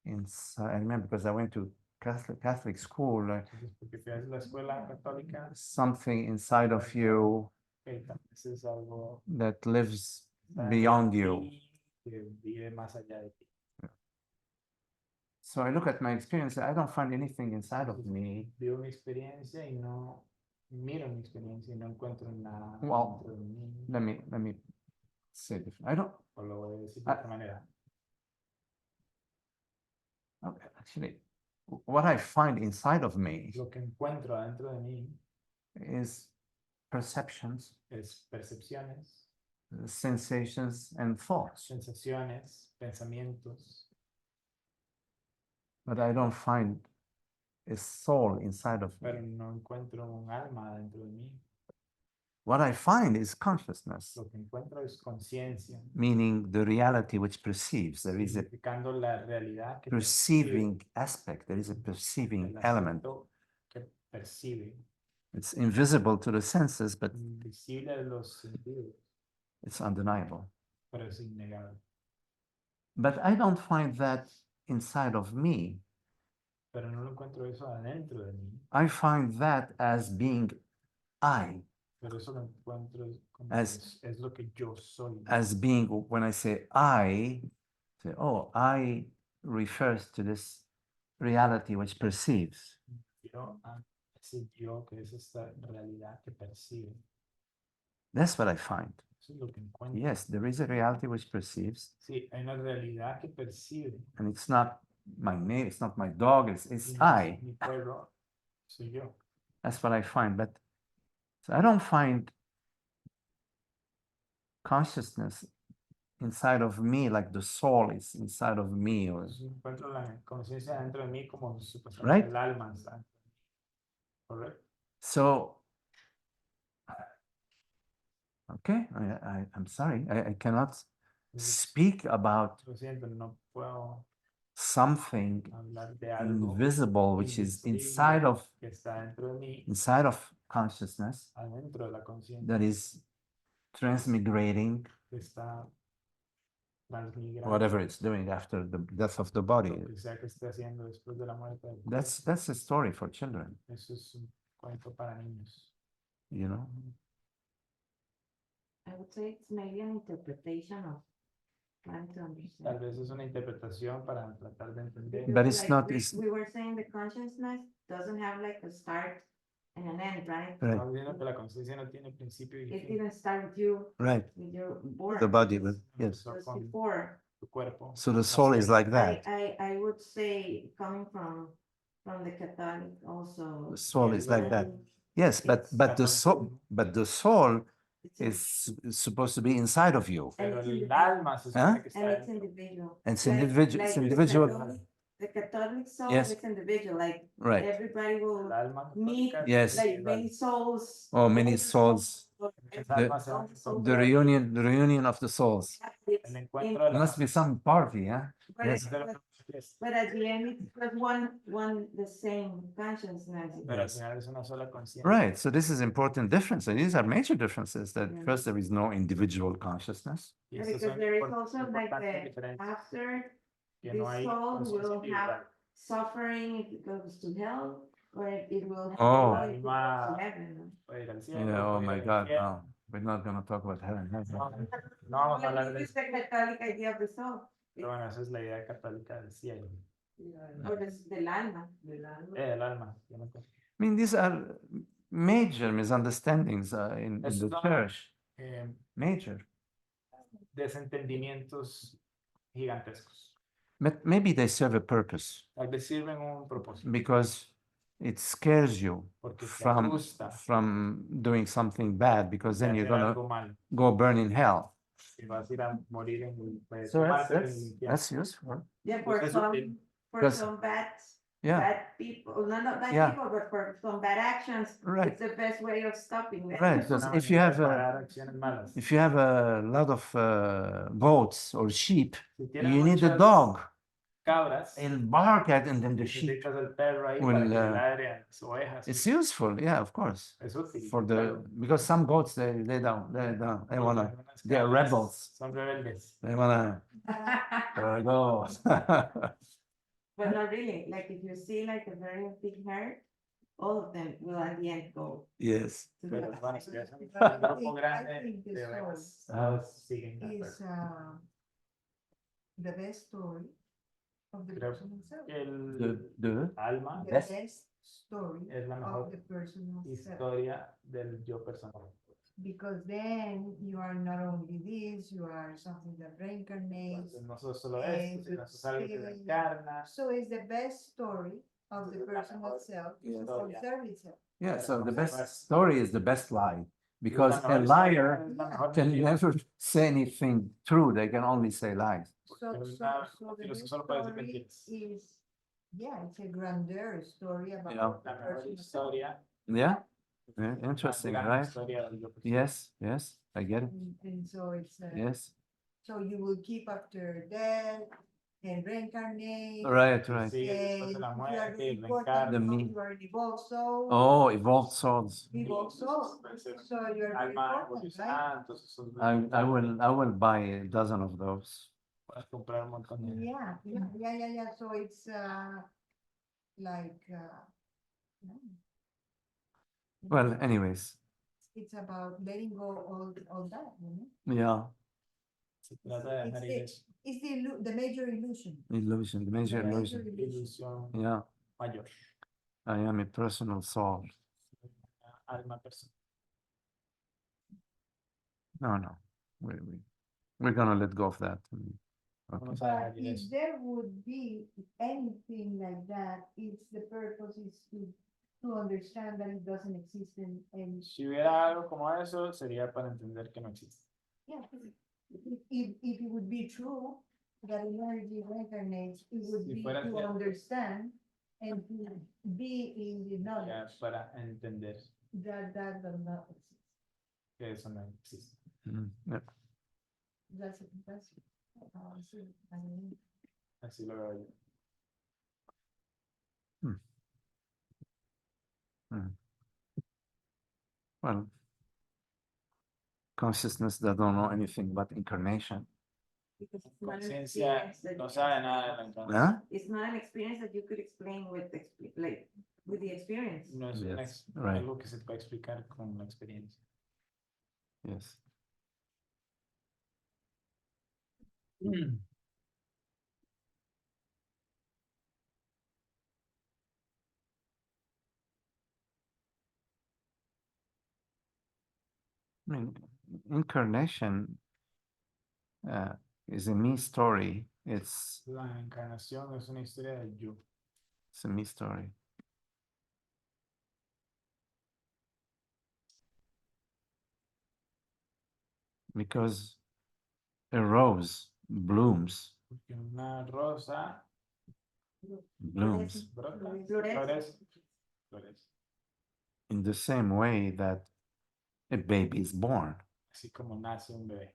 inside. I remember because I went to Catholic school, Entonces, porque fui a la escuela católica, something inside of you que tal vez es algo that lives está beyond en you. ti, que vive más allá de ti. So I look at my experience, I don't find anything inside of me. Vivo mi experiencia y no miro mi experiencia y no encuentro nada Well, dentro de mí. Let me say this. I don't O lo voy a decir de otra manera. actually what I find inside of me Lo que encuentro adentro de mí is perceptions, es percepciones, sensations, and thoughts. sensaciones, pensamientos, But I don't find a soul inside of pero me. no encuentro un alma dentro de mí. What I find is consciousness, Lo que encuentro es conciencia, meaning the reality which perceives. There is a significando la realidad que perceiving aspect, there is a perceiving el element. aspecto que percibe, It's invisible to the senses, but invisible a los sentidos, it's undeniable. pero es innegable. But I don't find that inside of me. Pero no lo encuentro eso adentro de mí, I find that as being I, pero eso lo encuentro como As- es lo que yo soy. as being, when I say I, say, oh, I refers to this reality which perceives. Yo, ese yo que es esta realidad que percibe, That's what I find. eso es lo que encuentro. Yes, there is a reality which perceives, Sí, hay una realidad que percibe. and it's not my name, it's not my dog, it's y no es I. mi perro, soy yo. That's what I find. But so I don't find consciousness inside of me like the soul is inside of me, or Entonces encuentro la conciencia dentro de mí como supuestamente Right. el alma está dentro de mí. ¿Correcto? so. Okay, I'm sorry, I cannot Entonces, speak about lo siento, no puedo something hablar de algo invisible which is invisible que está dentro de mí, inside of consciousness adentro de la conciencia, that is transmigrating que está transmigrando whatever it's doing after the death of the body. lo que sea que esté haciendo después de la muerte del cuerpo. That's a story for children, Eso es un cuento para niños. you know. I would say it's maybe an interpretation of trying to understand. Tal vez es una interpretación para tratar de entender. But it's Like not- we- it's- We were saying the consciousness doesn't have like a start and an end, right? Right, Estamos diciendo que la conciencia no tiene principio y It fin. didn't start with you, right. with your birth. The body, but yes. Empezó It was con before. tu cuerpo. So the soul is like that. I would say coming from the Catholic also. The soul is like that. um, Yes, but It's- the soul it's is supposed to be inside of you. Pero it's el individual. alma se supone que And está it's dentro. individual. It's Like- individual. like It's the individual. Catholic- The Catholic soul Yes. is individual, like Right. everybody El will alma meet, católica es Yes. like individual. many souls. Oh, many souls. Muchas The- almas se van a The encontrar. reunion of the souls. El encuentro de It la must be some party, huh? But Yes. but at the end, it's just one, the same consciousness. Pero al Yes. final es una sola conciencia. Right. So this is important difference. And these are major differences that Yeah. first there is no individual consciousness. Y Yeah, estas because son there is also like importantes the, diferencias, after que this no hay soul conciencia will have individual. suffering if it goes to hell, or it will have Oh. joy if it goes to heaven. Puede ir al cielo, Yeah. Oh puede ir my al God. infierno. No, we're not going to talk about heaven. No, no vamos a hablar Well, de this is eso. the Catholic idea of the soul, Pero bueno, esa es la idea católica del cielo. or del alma. El alma. Yo no sé. I mean, these are major misunderstandings in the Estos son, church. eh, Major. desentendimientos gigantescos. But maybe they serve a purpose Tal vez sirven un propósito. because it scares you Porque te from asusta doing something bad, because de then you're hacer gonna algo malo. go burn in hell. Y vas a ir a morir en el So quemarte en el infierno. that's useful. Yeah, Porque es útil. for Because- some Yeah, bad people, not bad Yeah. people, but for some bad actions, Right. it's the best way of stopping them. right. Because Una if you manera have de parar acciones malas. a lot of goats or sheep, Si tienes you need a muchas dog. cabras, It'll bark at, and then the sheep. necesitas el perro ahí will, para que le uh, ladre a las ovejas. It's useful, yeah, of course. Es útil. For the claro. because some goats they don't they Porque wanna algunas they're cabras rebels. Son rebeldes. they wanna go. But not really, like if you see like a very big herd, all of them will at the end go. Yes. to Pero the- bueno, si es un I grupo think- grande I think de this ovejas, Ah. siguen de Is acuerdo. the best story of the Creo personal self. El alma The Best. best story es la of mejor the personal self. historia del yo personal. Because then you are not only this, you are something that reincarnates. Entonces, no sos solo esto, sino sos algo que Sí. reencarna. So it's the best story of the Es la personal mejor self to historia. observe itself. Yeah, so the Pero best pues, story is the best lie, because la a mejor historia liar es la mejor can mentira. never say anything true. They can only say lies. So, Porque so, una so the mentiroso best solo puede decir story mentiras. is, yeah, it's a grandeur story about Yeah. the La mejor personal self. historia. Yeah, interesting, la gran right? historia del yo personal. Yes, yes, I get it. And so it's, Yes, so you will keep after death and reincarnate. right, Y right. sigue después de la You are muerte y important The because me- you are an evolved soul. Oh, evolved souls. Evolved soul. Puede ser So you're very alma important, right? evolucionada, entonces sos I will buy a dozen of those. puedes comprar un montón de Yeah. So it's like Well, anyways, it's about letting go all that, you know? yeah, Se trata de dejar ir eso. It's the major illusion. illusion, the major The illusion. major illusion. Ilusión Yeah, mayor. I am a personal soul. Alma personal. No, we're gonna let go of that. Okay. Vamos a But dejar ir if eso. there would be anything like that, it's the purpose is to understand that it doesn't exist and Si hubiera algo como eso, sería para entender que no existe. yeah, if it would be true that energy reincarnates, it would Si be fuera to cierto. understand and to be in the Ya knowledge para entender that does not exist. que eso no existe. Yep. That's how I see it. I mean, Así lo veo yo. Well, consciousness that don't know anything but incarnation. Because it's not an Conciencia experience that no you sabe can nada de la explain. encarnación. Huh? It's not an experience that you could explain with with the experience. No es Yes, right. algo que se puede explicar con la experiencia. Yes. I mean, incarnation is a me story. It's La encarnación es una historia del yo. a me story. Because a rose blooms, Porque una rosa blooms brota, Florece. florece. in the same way that a baby is born. Así como nace un bebé.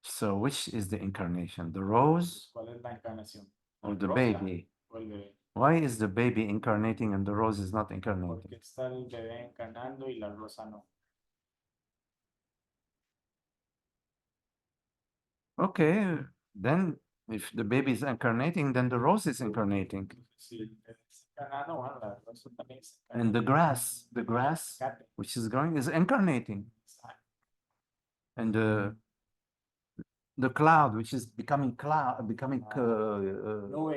So which is the incarnation, the rose ¿Cuál es la encarnación? or the ¿La rosa baby? o el bebé? Why is the baby incarnating and the rose is not Porque incarnating? está el bebé encarnando y la rosa no. Okay, then if the baby is incarnating, then the rose is incarnating. Si el bebé está encarnando, bueno, la rosa también está And the grass, encarnando. which is growing, is incarnating. And the cloud, which is becoming Nube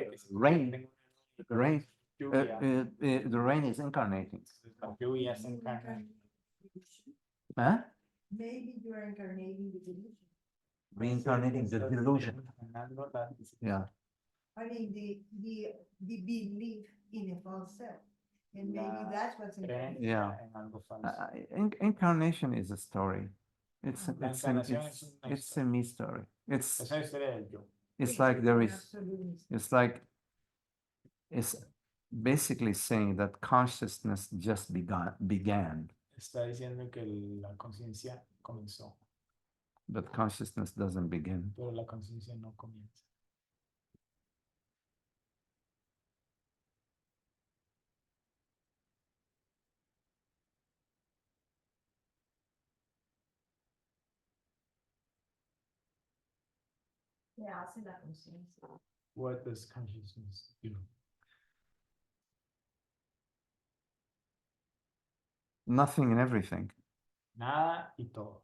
que se rain, convierte en una rain, lluvia. the rain is incarnating. La lluvia se encarna. Huh? maybe you are incarnating the delusion. Reincarnating the delusion. Encarnando la- Yeah. I mean, the belief in a false self. And maybe La that's what's incarnating. creencia Yeah. en algo falso. Incarnation is a story. It's La encarnación es una it's a me story. Es una historia del yo. It's like there is Absolutely. it's like it's basically saying that consciousness just began, Está diciendo que la conciencia comenzó, but consciousness doesn't begin. pero la conciencia no comienza. ¿Qué hace la conciencia? What does consciousness do? Nothing and everything. Nada y todo.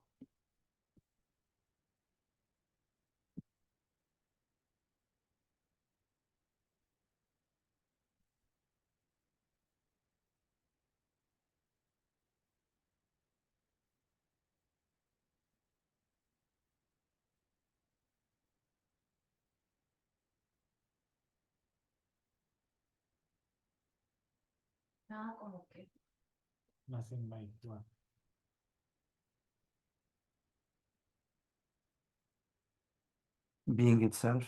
Nada como que. Nothing like what? Being itself,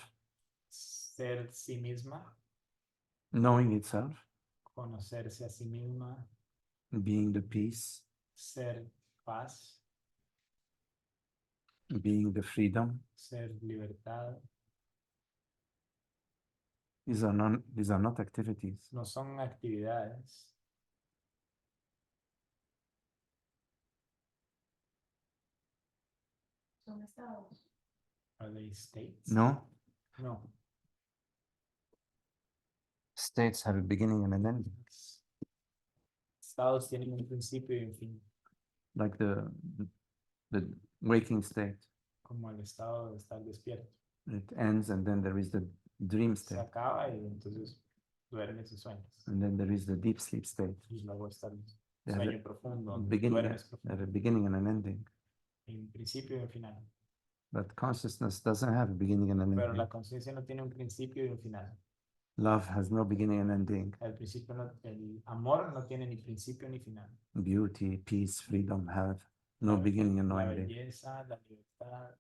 Ser sí misma, knowing itself, conocerse a sí misma, being the peace, ser paz, being the freedom. ser libertad. These are not activities. No son actividades. Son estados. Are they states? No, No. states have a beginning and an ending, Estados tienen un principio y un fin, like the waking state. como el estado de estar despierto. It ends, and then there is the dream Se state, acaba y entonces duermes y sueñas. and then there is the deep sleep state. Y luego está el They have sueño profundo, a donde beginning, duermes have profundo. a beginning and an ending. Hay un principio y un final. But consciousness doesn't have a beginning and an Pero ending. la conciencia no tiene un principio y un final. Love has no beginning and ending. El amor no tiene ni principio ni final. Beauty, peace, freedom have no La- beginning and no La ending. belleza, la libertad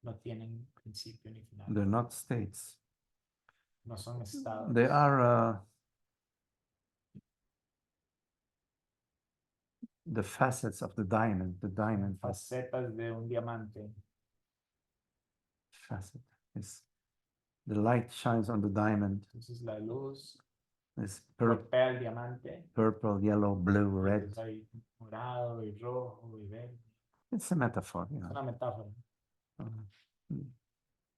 no tienen principio ni final. They're not states. No son estados. They are the facets of the diamond. The diamond Facetas de un diamante. facet is the light shines on the diamond. Entonces la luz It's golpea el diamante. purple, yellow, blue, red. Entonces hay morado y rojo y verde. It's a metaphor, you Es know. una metáfora.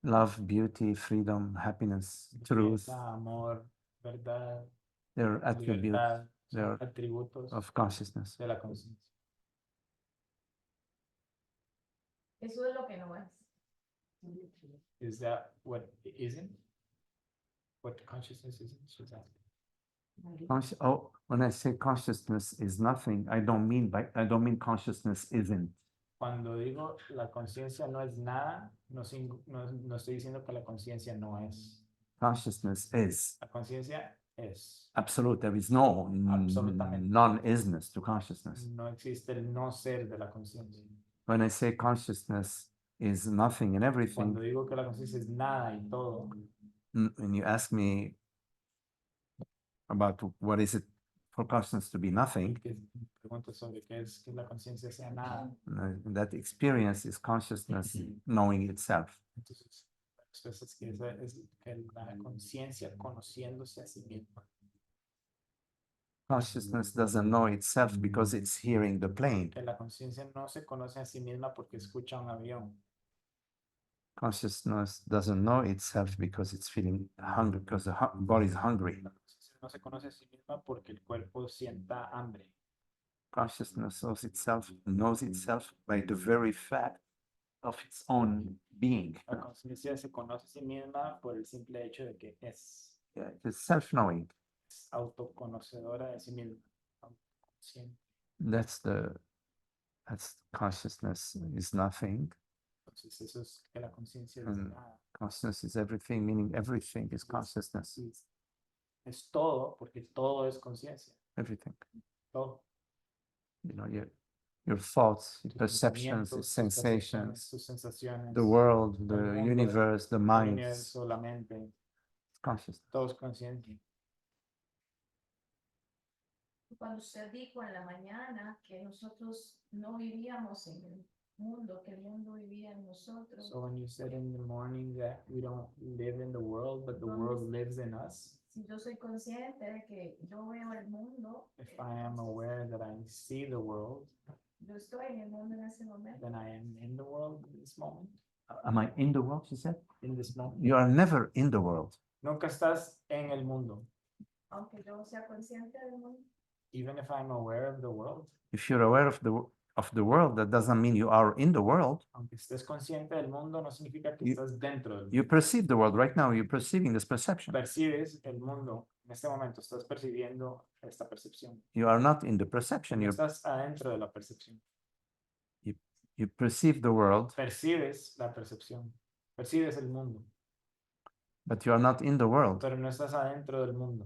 Love, beauty, freedom, happiness, truth. Belleza, amor, verdad, They're attributes libertad, they son are atributos of consciousness. de la conciencia. Eso es lo que no es. Is that what it isn't? What consciousness isn't? She's asking. Oh, when I say consciousness is nothing, I don't mean consciousness isn't. Cuando digo la conciencia no es nada, no estoy diciendo que la conciencia no es. Consciousness is La conciencia es. absolute. There is no Absolutamente. non-isness to consciousness. No existe el no ser de la conciencia. When I say consciousness is nothing and everything, Cuando digo que la conciencia es nada y todo, and you ask me about what is it for consciousness to be nothing, que pregunto sobre qué es que la conciencia sea nada. that experience is consciousness knowing itself. Entonces, la respuesta es que esa es que la conciencia conociéndose a sí misma. Consciousness doesn't know itself because it's hearing the plane. Que la conciencia no se conoce a sí misma porque escucha un avión. Consciousness doesn't know itself because it's feeling hungry, because the body is hungry. La conciencia no se conoce a sí misma porque el cuerpo sienta hambre. Consciousness knows itself by the very fact of its own being. La conciencia se conoce a sí misma por el simple hecho de que es Yeah, it's self-knowing. autoconocedora de sí misma. Autoconsciente. That's consciousness is nothing. Entonces eso es que la conciencia es Mm. nada. Consciousness is everything, meaning everything is consciousness. Es todo porque todo es conciencia. Everything. Todo. You know, your thoughts, your Tus perceptions, your pensamientos, tus percepciones, sensations, tus sensaciones, the world, el the mundo, universe, the el mind, universo, la mente, consciousness. todo es consciente. Cuando usted dijo en la mañana que nosotros no vivíamos en el mundo, que el mundo vivía en nosotros. So when you said in the morning that we don't live in the world, but the world lives in us, Si yo soy consciente de que yo veo el mundo, if I am aware that I see the world, yo estoy en el mundo en ese momento. then I am in the world in this moment. Am I in the world, she said? In this moment. You are never in the world. Nunca estás en el mundo. Aunque yo sea consciente del mundo. Even if I'm aware of the world, If you're aware of the world, that doesn't mean you are in the world. aunque estés consciente del mundo, no significa que You- estás dentro del mundo. You perceive the world right now. You're perceiving this perception. Percibes el mundo. En este momento estás percibiendo esta percepción. You are not in the perception. No estás adentro de la percepción. You perceive the world, Percibes la percepción. Percibes el mundo, but you are not in the world. pero no estás adentro del mundo.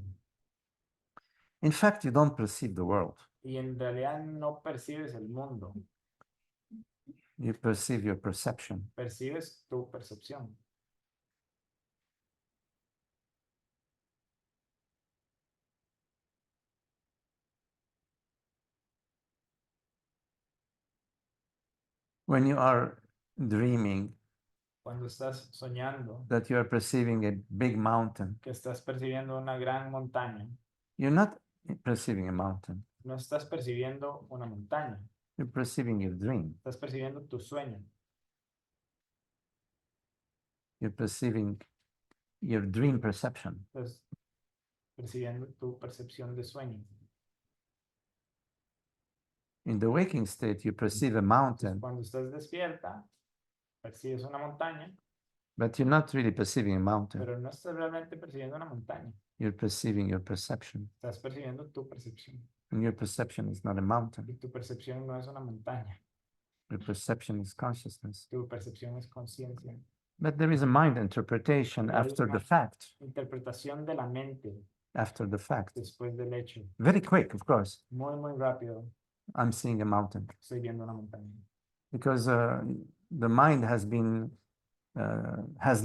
In fact, you don't perceive the world. y en realidad no percibes el mundo, You perceive your perception. percibes tu percepción. When you are dreaming Cuando estás soñando that you are perceiving a big mountain, que estás percibiendo una gran montaña, you're not perceiving a mountain. no estás percibiendo una montaña, You're perceiving your dream. estás percibiendo tu sueño, You're perceiving your dream perception. estás percibiendo tu percepción de sueño. In the waking state, you perceive a Entonces, mountain, cuando estás despierta, percibes una montaña, but you're not really perceiving a mountain. pero no estás realmente percibiendo una montaña, You're perceiving your perception. estás percibiendo tu percepción. And your perception is not a mountain. Y tu percepción no es una montaña, Your perception is consciousness. tu percepción es conciencia. But there is a mind interpretation Pero hay after the una fact. interpretación de la mente After the fact. después del hecho. Very quick, of course. Muy, muy rápido, I'm seeing a mountain. estoy viendo una montaña. Because the mind has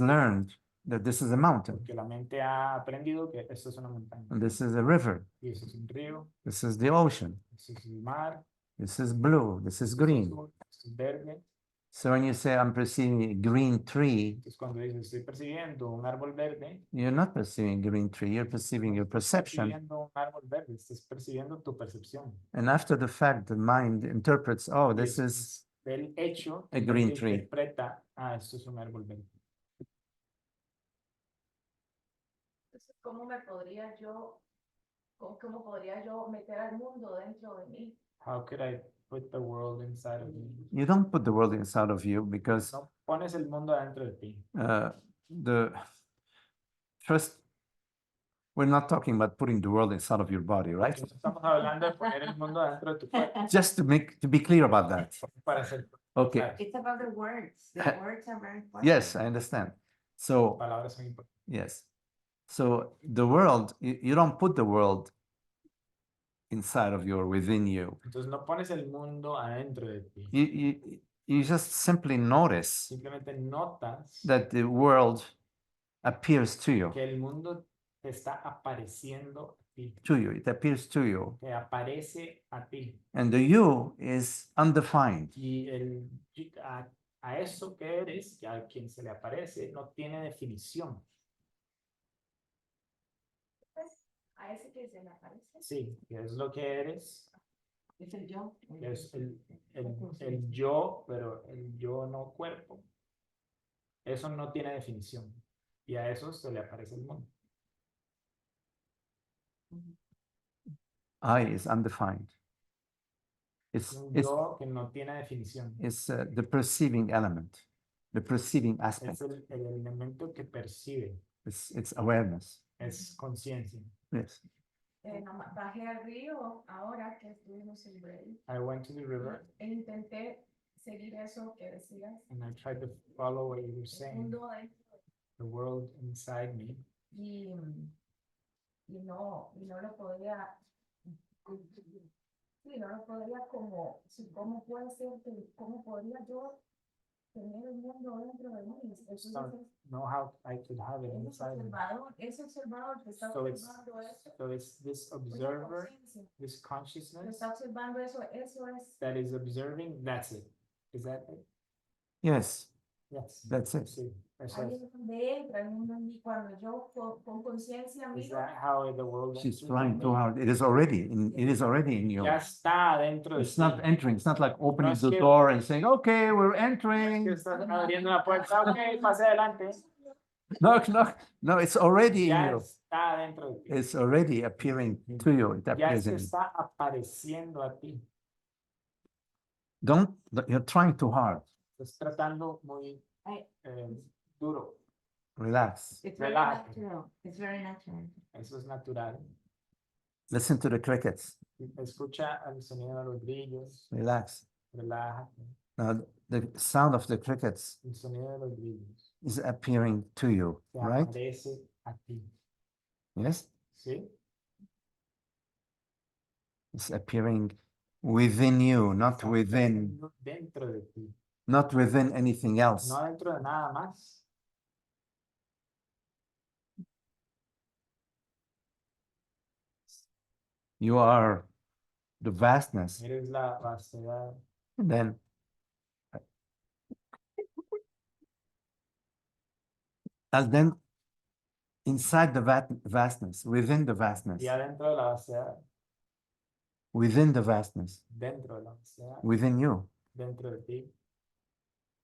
learned that this is a mountain. Porque la mente ha aprendido que esto es una montaña. And this is a river. Y eso es un río, This is the ocean. eso es el mar, This is blue. This is esto es green. azul, esto es verde. So when you say I'm perceiving a green tree, Entonces cuando dices estoy percibiendo un árbol verde, you're not perceiving a green tree. You're perceiving your perception. percibiendo un árbol verde, estás percibiendo tu percepción. And after the fact, the mind interprets, oh, Y this después is del hecho, a tu green mente tree. interpreta, esto es un árbol verde. Entonces, ¿cómo podría yo meter al mundo dentro de mí? How could I put the world inside of me? you don't put the world inside of you because No pones el mundo adentro de ti. the first, we're not talking about putting the world inside of your body, right? No estamos hablando de poner el mundo adentro de tu cuerpo Just to be clear about that. para hacer Okay. It's about the words. The words are very important. Yes, I understand. So palabras son importantes. yes. So the world, you don't put the world inside of you or within you. Entonces no pones el mundo adentro de ti. You just simply notice Simplemente notas that the world appears to you. que el mundo te está apareciendo a ti, It appears to you. te aparece a ti. And the you is undefined. Y a eso que eres, y a quien se le aparece, no tiene definición. A ese que se me aparece. Sí, que es lo que eres, Es el yo. que es el yo, pero el yo no cuerpo. Eso no tiene definición. Y a eso se le aparece el mundo. I is undefined. Un yo que no tiene definición. It's the perceiving element, the perceiving aspect. Es el elemento que percibe, It's awareness. es conciencia. Yes. Bajé al río ahora que estuvimos en Braille I went to the river e intenté seguir eso que decías. and I tried to follow what you were El saying, mundo dentro the world inside me, y no lo podía. Sí, no lo podría como, sí, ¿cómo puede ser que, cómo podría yo tener el mundo dentro de mí? Entonces, know how I could have it inside me. ese observador que está So it's, observando eso, so it's this esa observer, conciencia this que consciousness está observando eso es that is observing, that's it. Is that it? Yes, Yes. that's it. Sí, eso ahí es. es donde entra el mundo en mí cuando yo con conciencia Is miro. that how the world She's enters trying in too me? hard. It is already in you. Ya está dentro de It's ti. not entering. It's not like opening es the que- door and saying, okay, we're Que entering. estás abriendo la puerta, ok, pase adelante. No, it's already in Ya you. está dentro de ti. It's already appearing to you. It Ya appears se in you. está apareciendo a ti. You're trying too hard. Estás tratando muy Ay. duro. Relax. It's very Relájate. natural. It's very natural. Eso es natural. Listen to the crickets. Escucha el sonido de los grillos. Relax. Relájate. Now, the sound of the crickets El sonido de los grillos. is appearing to you, Te right? aparece a ti. Yes? ¿Sí? It's appearing within you, not Está within, apareciendo dentro de ti, not within anything else. no dentro de nada más. You are the vastness. Eres la vastedad. And then inside the vastness, within the vastness, Y adentro de la vastedad, within the vastness, dentro de la vastedad, within you. dentro de ti.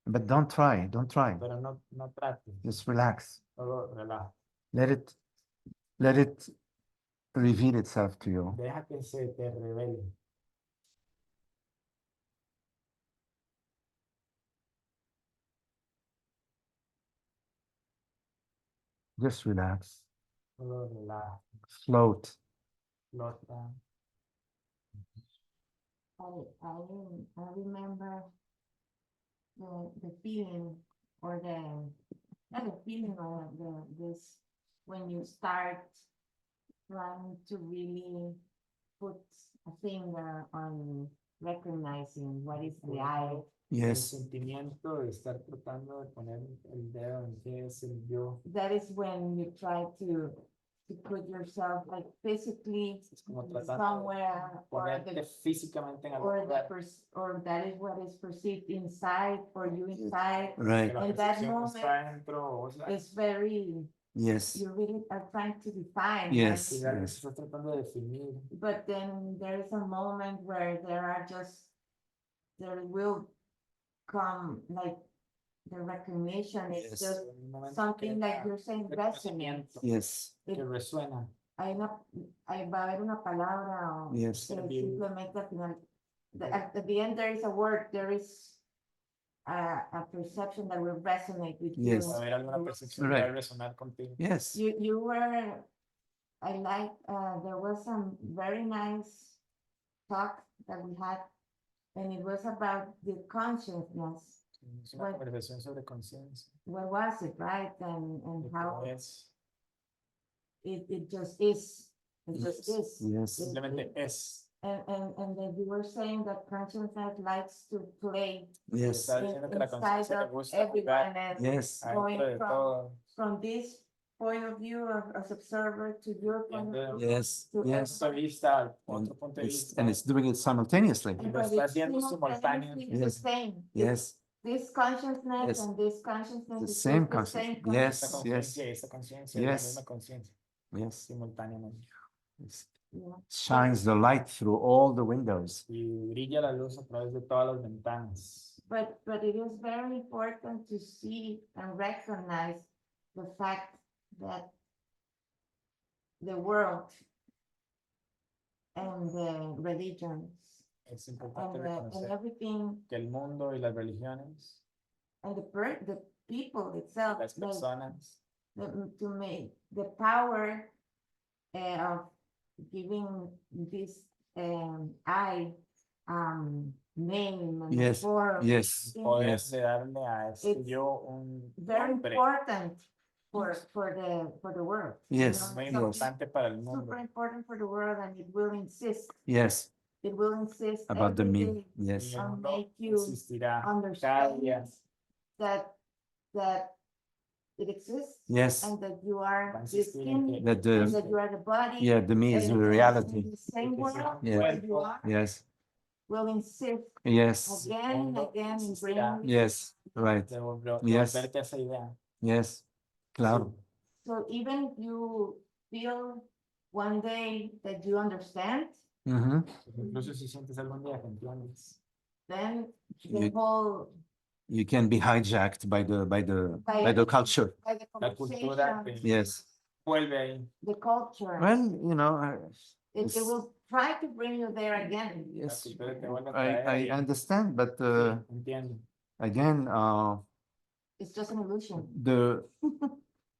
But don't try, don't try. Pero no trates, Just relax. solo relaja. Let it reveal itself to you. Deja que se te revele. Just relax. Solo relaja. Float. Flota. I remember the feeling or not the feeling or this when you start trying to really put a finger on recognizing what is the I. El Yes. sentimiento de estar tratando de poner el dedo en qué es el yo. That is when you try to put yourself like physically Es como tratando somewhere de ponerte físicamente en algún lugar. or that is what is perceived inside or you inside. Right. Que la in that percepción moment está dentro, o sea, It's very, Yes. you really are trying to define. Yes. y realmente estás tratando de definir. But then there is a moment where there will come like the recognition. It's Yes. just Un momento something que like you're saying resonance. reconocimiento, Yes. que resuena. Va a haber una palabra o Yes. simplemente al final. At the end there is a word, there is a perception that will resonate with Yes. you. Va a haber alguna percepción que Right. va a resonar contigo. Yes. You were, I like, there was some very nice talk that we had, and it was about the consciousness. Es una Bueno. conversación sobre conciencia. What was it, right? And de how cómo es, it just is. It just is. Yes. simplemente es. And then you were saying that consciousness likes to play Yes. Está diciendo que la inside conciencia le of gusta everyone jugar and Yes. adentro de todo. from this point of view as observer to your point of view. Yes. to Yes. Punto de vista, al And otro punto de vista. and it's doing it simultaneously. Y lo But está it's haciendo simultaneously simultáneamente. the Yes. same. Yes. This consciousness Yes. and this consciousness The is just same the consciousness. same Yes. Esta Yes. conciencia y esta conciencia es la Yes. misma conciencia Yes. simultáneamente. It Yeah. shines the light through all the windows. Y brilla la luz a través de todas las ventanas. But it is very important to see and recognize the fact that the world and the religions Es and, importante and reconocer everything que el mundo y las religiones, and the people itself, las like, personas, to make the power of giving this name and Yes. form. Yes. poder Yes. de darle a este It's yo un very nombre important for the world. Yes. You know, muy it's importante para el mundo. super important for the world, and it will insist. Yes. It will insist About the every me. day Y Yes. el and mundo make you existirá cada understand día. that it exists Yes. and that you are Va a this insistir en skin, que That and the that you are the body. yeah, the me is and the reality. in the same Que sea world un Yeah. that you cuerpo, are Yes. will insist Yes. again and mundo again and existirá. bring. Yes. Right. Yes. Devolverte esa idea. Yes. Claro. So even if you feel one day that you understand, Mhm. Incluso si sientes algún día que entiendes, then the You- whole You can be hijacked by the By culture. by the la cultura conversation, te Yes. vuelve ahí. the culture, Well, you know, it it's- will try to bring you there again. La yes, cultura te vuelve a traer I ahí. understand, but Sí, entiendo. again, It's just an illusion.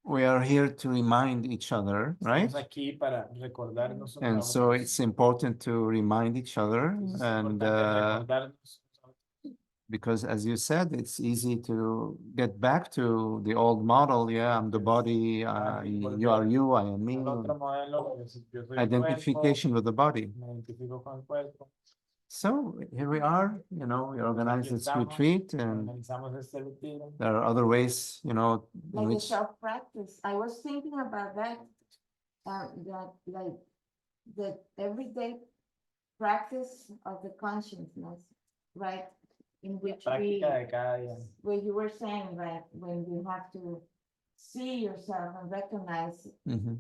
we are here to remind each other, right? Estamos aquí para recordarnos unos a And so otros. it's important to remind each other Entonces es and importante recordarnos Because as you said, it's easy to get back to the old model. Yeah, I'm the body, you are you, I am me. El otro modelo es yo soy el Identification with the body. cuerpo, me identifico con el cuerpo. So here we are, we organize this retreat, and Organizamos este retiro. there are other ways, in Like the which, self-practice. I was thinking about that, the everyday practice of the consciousness, right? In which Práctica de cada día. where you were saying, right, when you have to see yourself and recognize Mhm.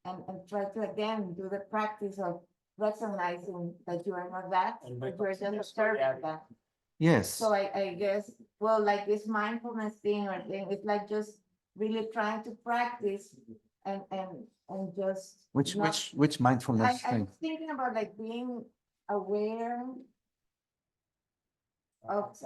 and try to again do the practice of recognizing that you are not that, El but you're reconocimiento just observing diario. that. Yes, So I guess, well, like this mindfulness thing or thing, it's like just really trying to practice and just. which, not- which mindfulness I thing? was thinking about like being aware of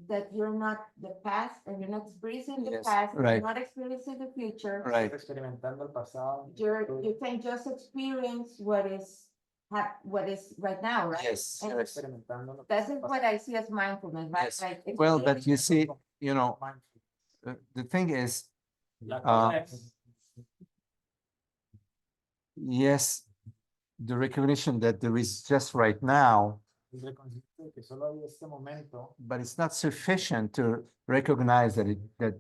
that you're not the past and you're not experiencing the Yes, past, right. you're not experiencing the future. Right. Experimentando el pasado. You can just experience what is right now, right? Yes, And yes. Experimentando lo que That está is what I see as mindfulness, right? Yes. Like Well, but you experiencing- see, the thing is, La cosa es yes, the recognition that there is just right now, el reconocimiento de que solo hay este momento, but it's not sufficient to recognize that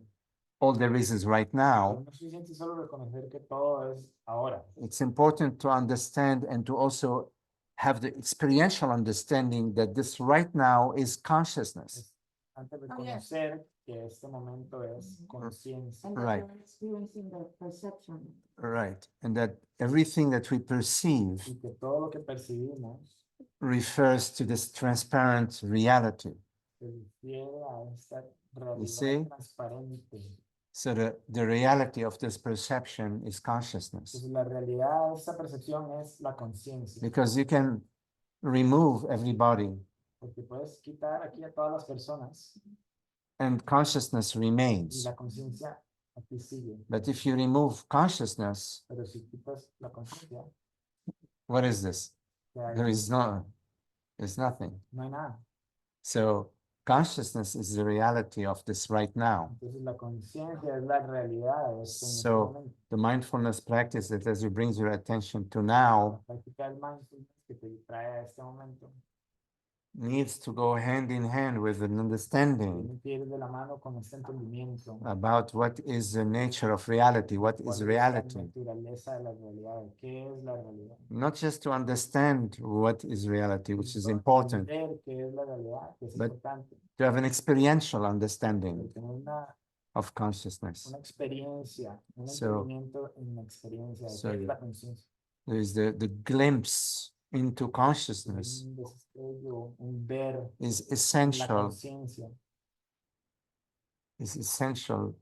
all there is right pero now. no es suficiente solo reconocer que todo es ahora. It's important to understand and to also have the experiential understanding that this right now is consciousness. Antes de Oh, yes. reconocer que este momento es conciencia. and that Right. you're experiencing the perception. Right. And that everything that we perceive Y que todo lo que percibimos refers to this transparent reality. se refiere a esta see? realidad transparente. So the reality of this perception is consciousness. Entonces, la realidad de esta percepción es la conciencia. Because you can remove everybody Porque puedes quitar aquí a todas las personas and consciousness y remains. la conciencia aquí sigue. But if you remove consciousness, Pero si quitas la conciencia, what is this? ¿qué hay? There's nothing. No hay nada. So consciousness is the reality of this right now. Entonces la conciencia es la realidad de este en este So momento. the mindfulness practice that as you brings your attention to now La práctica del mindfulness que te trae a este momento needs to go hand in hand with an understanding tiene que ir de la mano con este entendimiento. about what is the nature of reality, what ¿Cuál is es reality. la naturaleza de la realidad? ¿Qué es la realidad? Not just to understand what is reality, which is No important, entender qué es la realidad, que es But- importante, to have an experiential pero understanding tener of consciousness. una experiencia, un So- entendimiento en la experiencia de so qué es you- la conciencia. There is the glimpse into consciousness Un destello, un ver is la essential, conciencia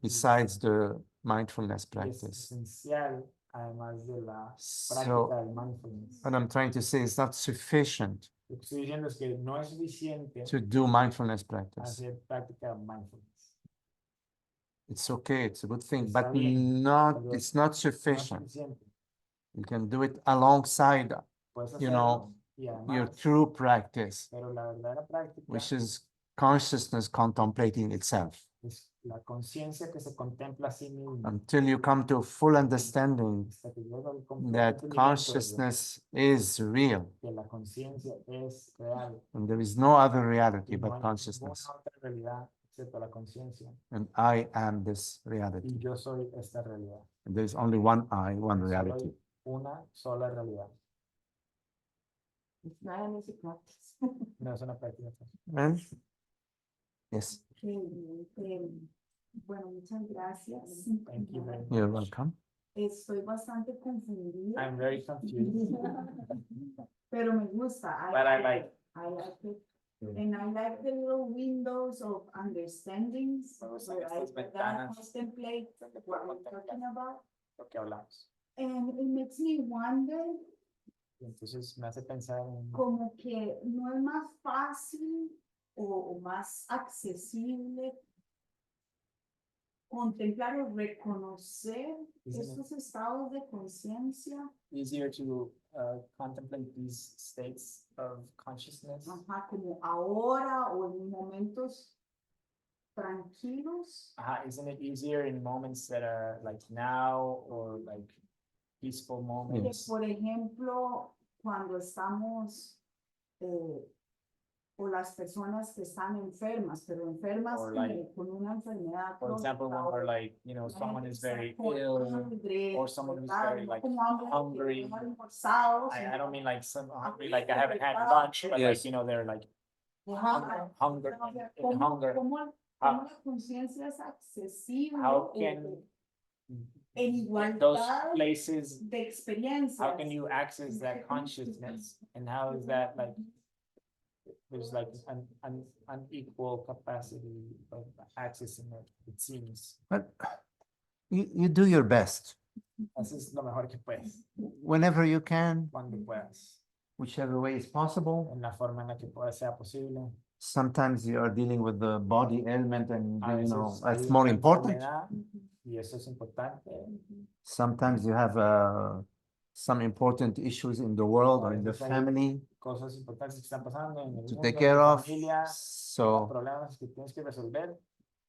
besides the mindfulness es practice. esencial, además de la So práctica del mindfulness. what I'm trying to say is not sufficient Lo que estoy diciendo es que no es suficiente to do mindfulness practice. hacer práctica de mindfulness. It's okay, it's a good thing, Está but bien, it's not No es sufficient. suficiente. You can do it alongside Puedes you know, hacerlo y your además, true practice, pero la verdadera práctica which is consciousness contemplating itself. es la conciencia que se contempla a sí misma. Until you come to a full understanding Hasta que llega al completo that entendimiento de consciousness is real que la conciencia es real. and there is no other reality Y no but hay consciousness. ninguna otra realidad excepto la conciencia. And I am this Y reality. yo soy esta realidad. And there is only one I, one Solo reality. hay una sola realidad. It's not an easy practice. No es una práctica fácil. And yes, Bueno, muchas gracias. Thank you very much. you're welcome. Estoy bastante confundida. I'm very confused, Pero me gusta. but I like it. I like it. And I like the little windows of understandings Me gustan where I estas can ventanas contemplate donde what puedo we're contemplar talking about. lo que hablamos. And it makes me wonder Y entonces me hace pensar en como que no es más fácil o más accesible contemplar o reconocer Isn't it- estos estados de conciencia, easier to contemplate these states of consciousness? ajá, como ahora o en momentos tranquilos, Isn't it easier in moments that are like now or like peaceful que moments? por ejemplo, cuando estamos, o las personas que están enfermas, pero enfermas Or como like, con una enfermedad For example, when crónica, we're o like, you know, la someone gente is que está very con ill, hambre, or someone who's ¿verdad? very No like como hambre de que hungry. no han almorzado, I sino don't mean like some hungry, hambre like I de haven't had verdad. lunch, but like, Yes. you know, they're like Ajá. hunger, O sea, in hunger. cómo How- la conciencia es accesible How o can en those igualdad places, de experiencias? how can you access that consciousness? And how is that like, there's like an unequal capacity of accessing it, it seems. But you do your best Haces lo mejor que puedes, whenever you can, cuando puedas, whichever way is possible. en la forma en la que pueda sea posible. Sometimes you are dealing with the body ailment and, A you know, veces that's hay more una important. enfermedad, y eso es importante. Sometimes you have some important issues in the world or in the veces hay family Cosas importantes que están pasando en el to mundo, take en care tu of. familia, So, problemas que tienes que resolver.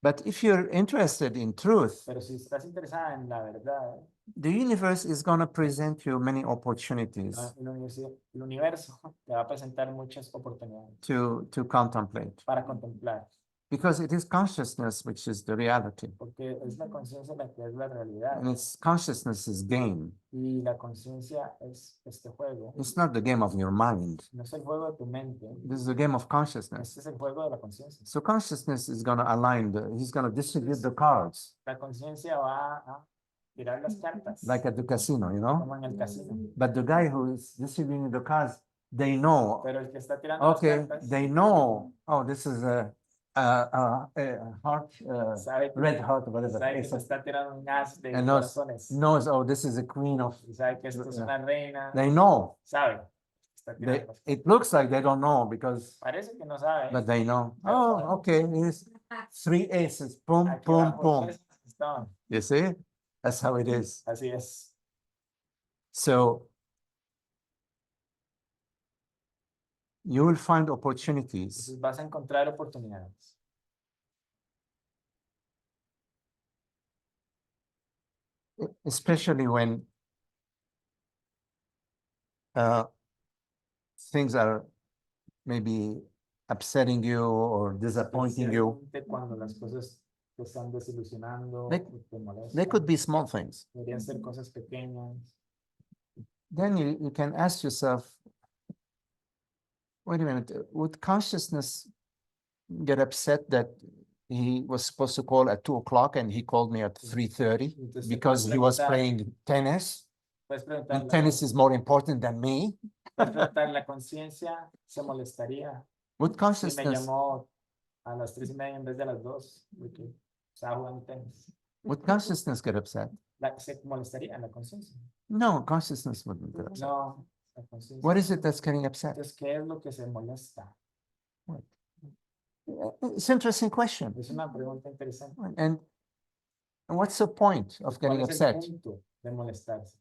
but if you're interested in truth, Pero si estás interesada en la verdad, the universe is going to present you many opportunities el universo te va a presentar muchas oportunidades to contemplate, para contemplar, because it is consciousness which is the reality, porque es la conciencia la que es la realidad, and it's consciousness is game. y la conciencia es este juego. It's not the game of your mind. No es el juego de tu mente, This is the game of consciousness. este es el juego de la conciencia. So consciousness is going to align he's going to distribute the cards La conciencia va a tirar las cartas, like at the casino, you know? como en el casino. But the guy who is distributing the cards, they know, Pero el que está tirando las okay, cartas, they know, oh, this is a heart, sabe que, red heart, whatever. sabe que It's se a- está tirando un as de and knows, corazones. knows, oh, this is a queen of, Y sabe que esto es una reina. they know. Sabe. Está tirando las cartas. It looks like they don't know because, Parece que no sabe. but they know. Oh, okay, it's 3 aces, boom, Aquí boom, abajo boom. tres estaban. You see? That's how it is. Así es. So you will find opportunities, Entonces vas a encontrar oportunidades. especially when things are maybe upsetting you or disappointing you. Especialmente cuando las cosas te están desilusionando, They- o te molestan. They could be small things. Deberían ser cosas pequeñas. Then you can ask yourself, wait a minute, would consciousness get upset that he was supposed to call at 2 o'clock and he called me at 3:30 Entonces, because he was playing tennis Puedes preguntar, and tennis is more important than me? puedes preguntar, la conciencia se molestaría Would si me consciousness, llamó a las 3:30 en vez de las 2, porque estaba jugando tenis. would consciousness get upset? Se molestaría la conciencia. No, consciousness wouldn't get upset. No, la conciencia. What is it that's getting upset? Entonces, ¿qué es lo que se molesta? It's an interesting question. Es una pregunta interesante. And what's the point of ¿Cuál getting es el upset? punto de molestarse?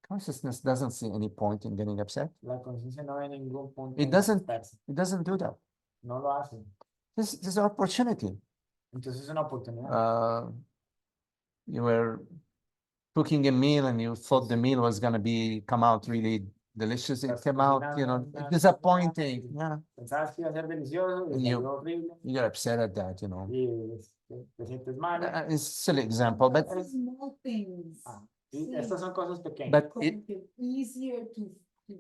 Consciousness doesn't see any point in getting upset. La conciencia no ve ningún punto It en doesn't- molestarse. It doesn't do that. No lo hace. This is an opportunity. Entonces es una oportunidad. You were cooking a meal and you thought the meal was going to come out really delicious. It Estás came out, cocinando una disappointing. comida Yeah, Pensabas que iba a ser delicioso y And you- salió horrible you get upset at that, y te sientes mal. It's a silly example, but Small things. Ah, y Sí. estas son cosas pequeñas. but Como it, que easier to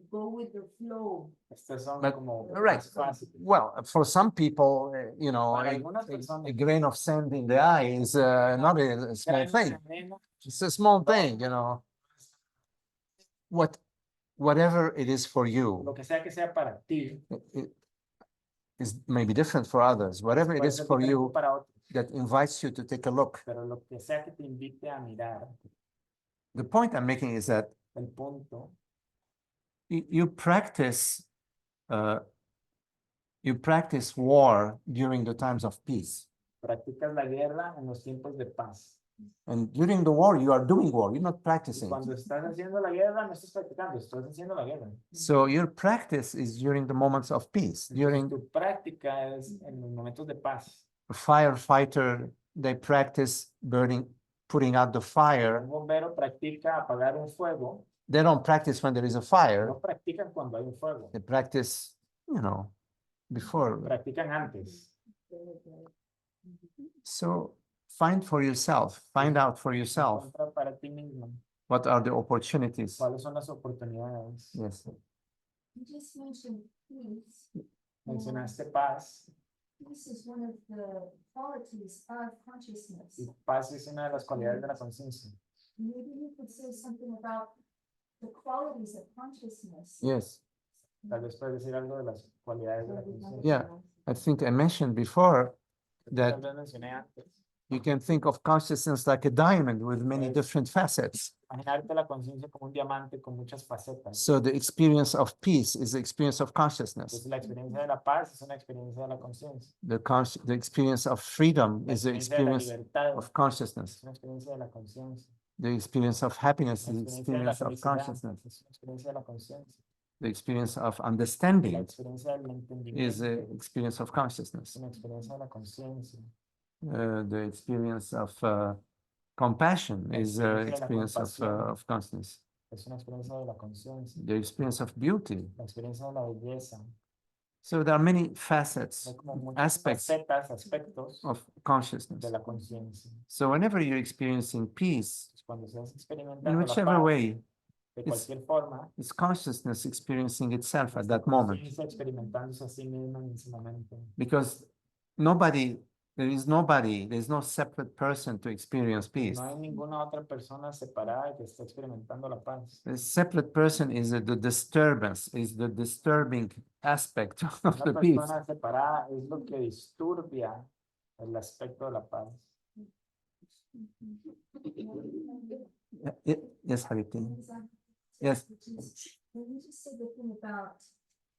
go with the flow. Estas son but como right. más fáciles. Well, for some people, Para algunas personas. a grain of sand in the eye is not a small Granos de thing. arena, It's a small thing, Whatever it is for you, Lo que sea para ti, it is maybe different for others. Whatever it puede is ser for diferente you para otros, that invites you to take a look. pero lo que sea que te invite a mirar, The point I'm making is that el punto, you practice war during the times of peace. Practicas la guerra en los tiempos de paz. And during the war, you are doing war, you're not Y practicing. cuando estás haciendo la guerra, no estás practicando, estás haciendo la guerra. So your practice is during the moments of peace. Entonces, During tu práctica es en los momentos de paz. a firefighter, they practice putting out the fire. Un bombero practica apagar un fuego. They don't practice when there is a fire. No practican cuando hay un fuego. They practice, before. Practican antes. So find for yourself, find out for yourself Encuentra para ti mismo what are the opportunities. cuáles son las oportunidades. Yes. You just mentioned peace. Mencionaste paz. Peace is one of the qualities of consciousness. Y paz es una de las cualidades de la conciencia. Maybe you could say something about the qualities of consciousness. Yes. Tal vez puedes decir algo de las cualidades de la conciencia. Yeah. I think I mentioned before that Tal vez mencioné antes. you can think of consciousness like a diamond with many different facets. Imaginarte la conciencia como un diamante con muchas facetas. So the experience of peace is the experience of Entonces consciousness. la experiencia de la paz es una experiencia de la conciencia. The experience of freedom La is the experiencia de la experience libertad of consciousness. es una experiencia de la conciencia. The experience of happiness La is the experiencia de la experience of felicidad consciousness. es una experiencia de la conciencia. The experience of La understanding experiencia del is the entendimiento experience of es consciousness. una experiencia de la conciencia. The experience of compassion La is the experiencia de la experience compasión. of consciousness. Es una experiencia de la conciencia. The experience of beauty. La experiencia de la belleza. So there are many facets, Hay como muchas aspects facetas, aspectos of de consciousness. la conciencia. So whenever you're experiencing peace, Entonces, cuando estás in experimentando la whichever paz, way, de it's- cualquier forma, it's consciousness experiencing itself at esta that moment. conciencia experimentándose a sí misma en ese momento. Because there's no separate person to experience peace. No hay ninguna otra persona separada que esté experimentando la paz. The separate person is the disturbance, is the disturbing aspect of Una the peace. persona separada es lo que disturbia el aspecto de la paz. Yes, Hariti. Yes. When you just said the thing about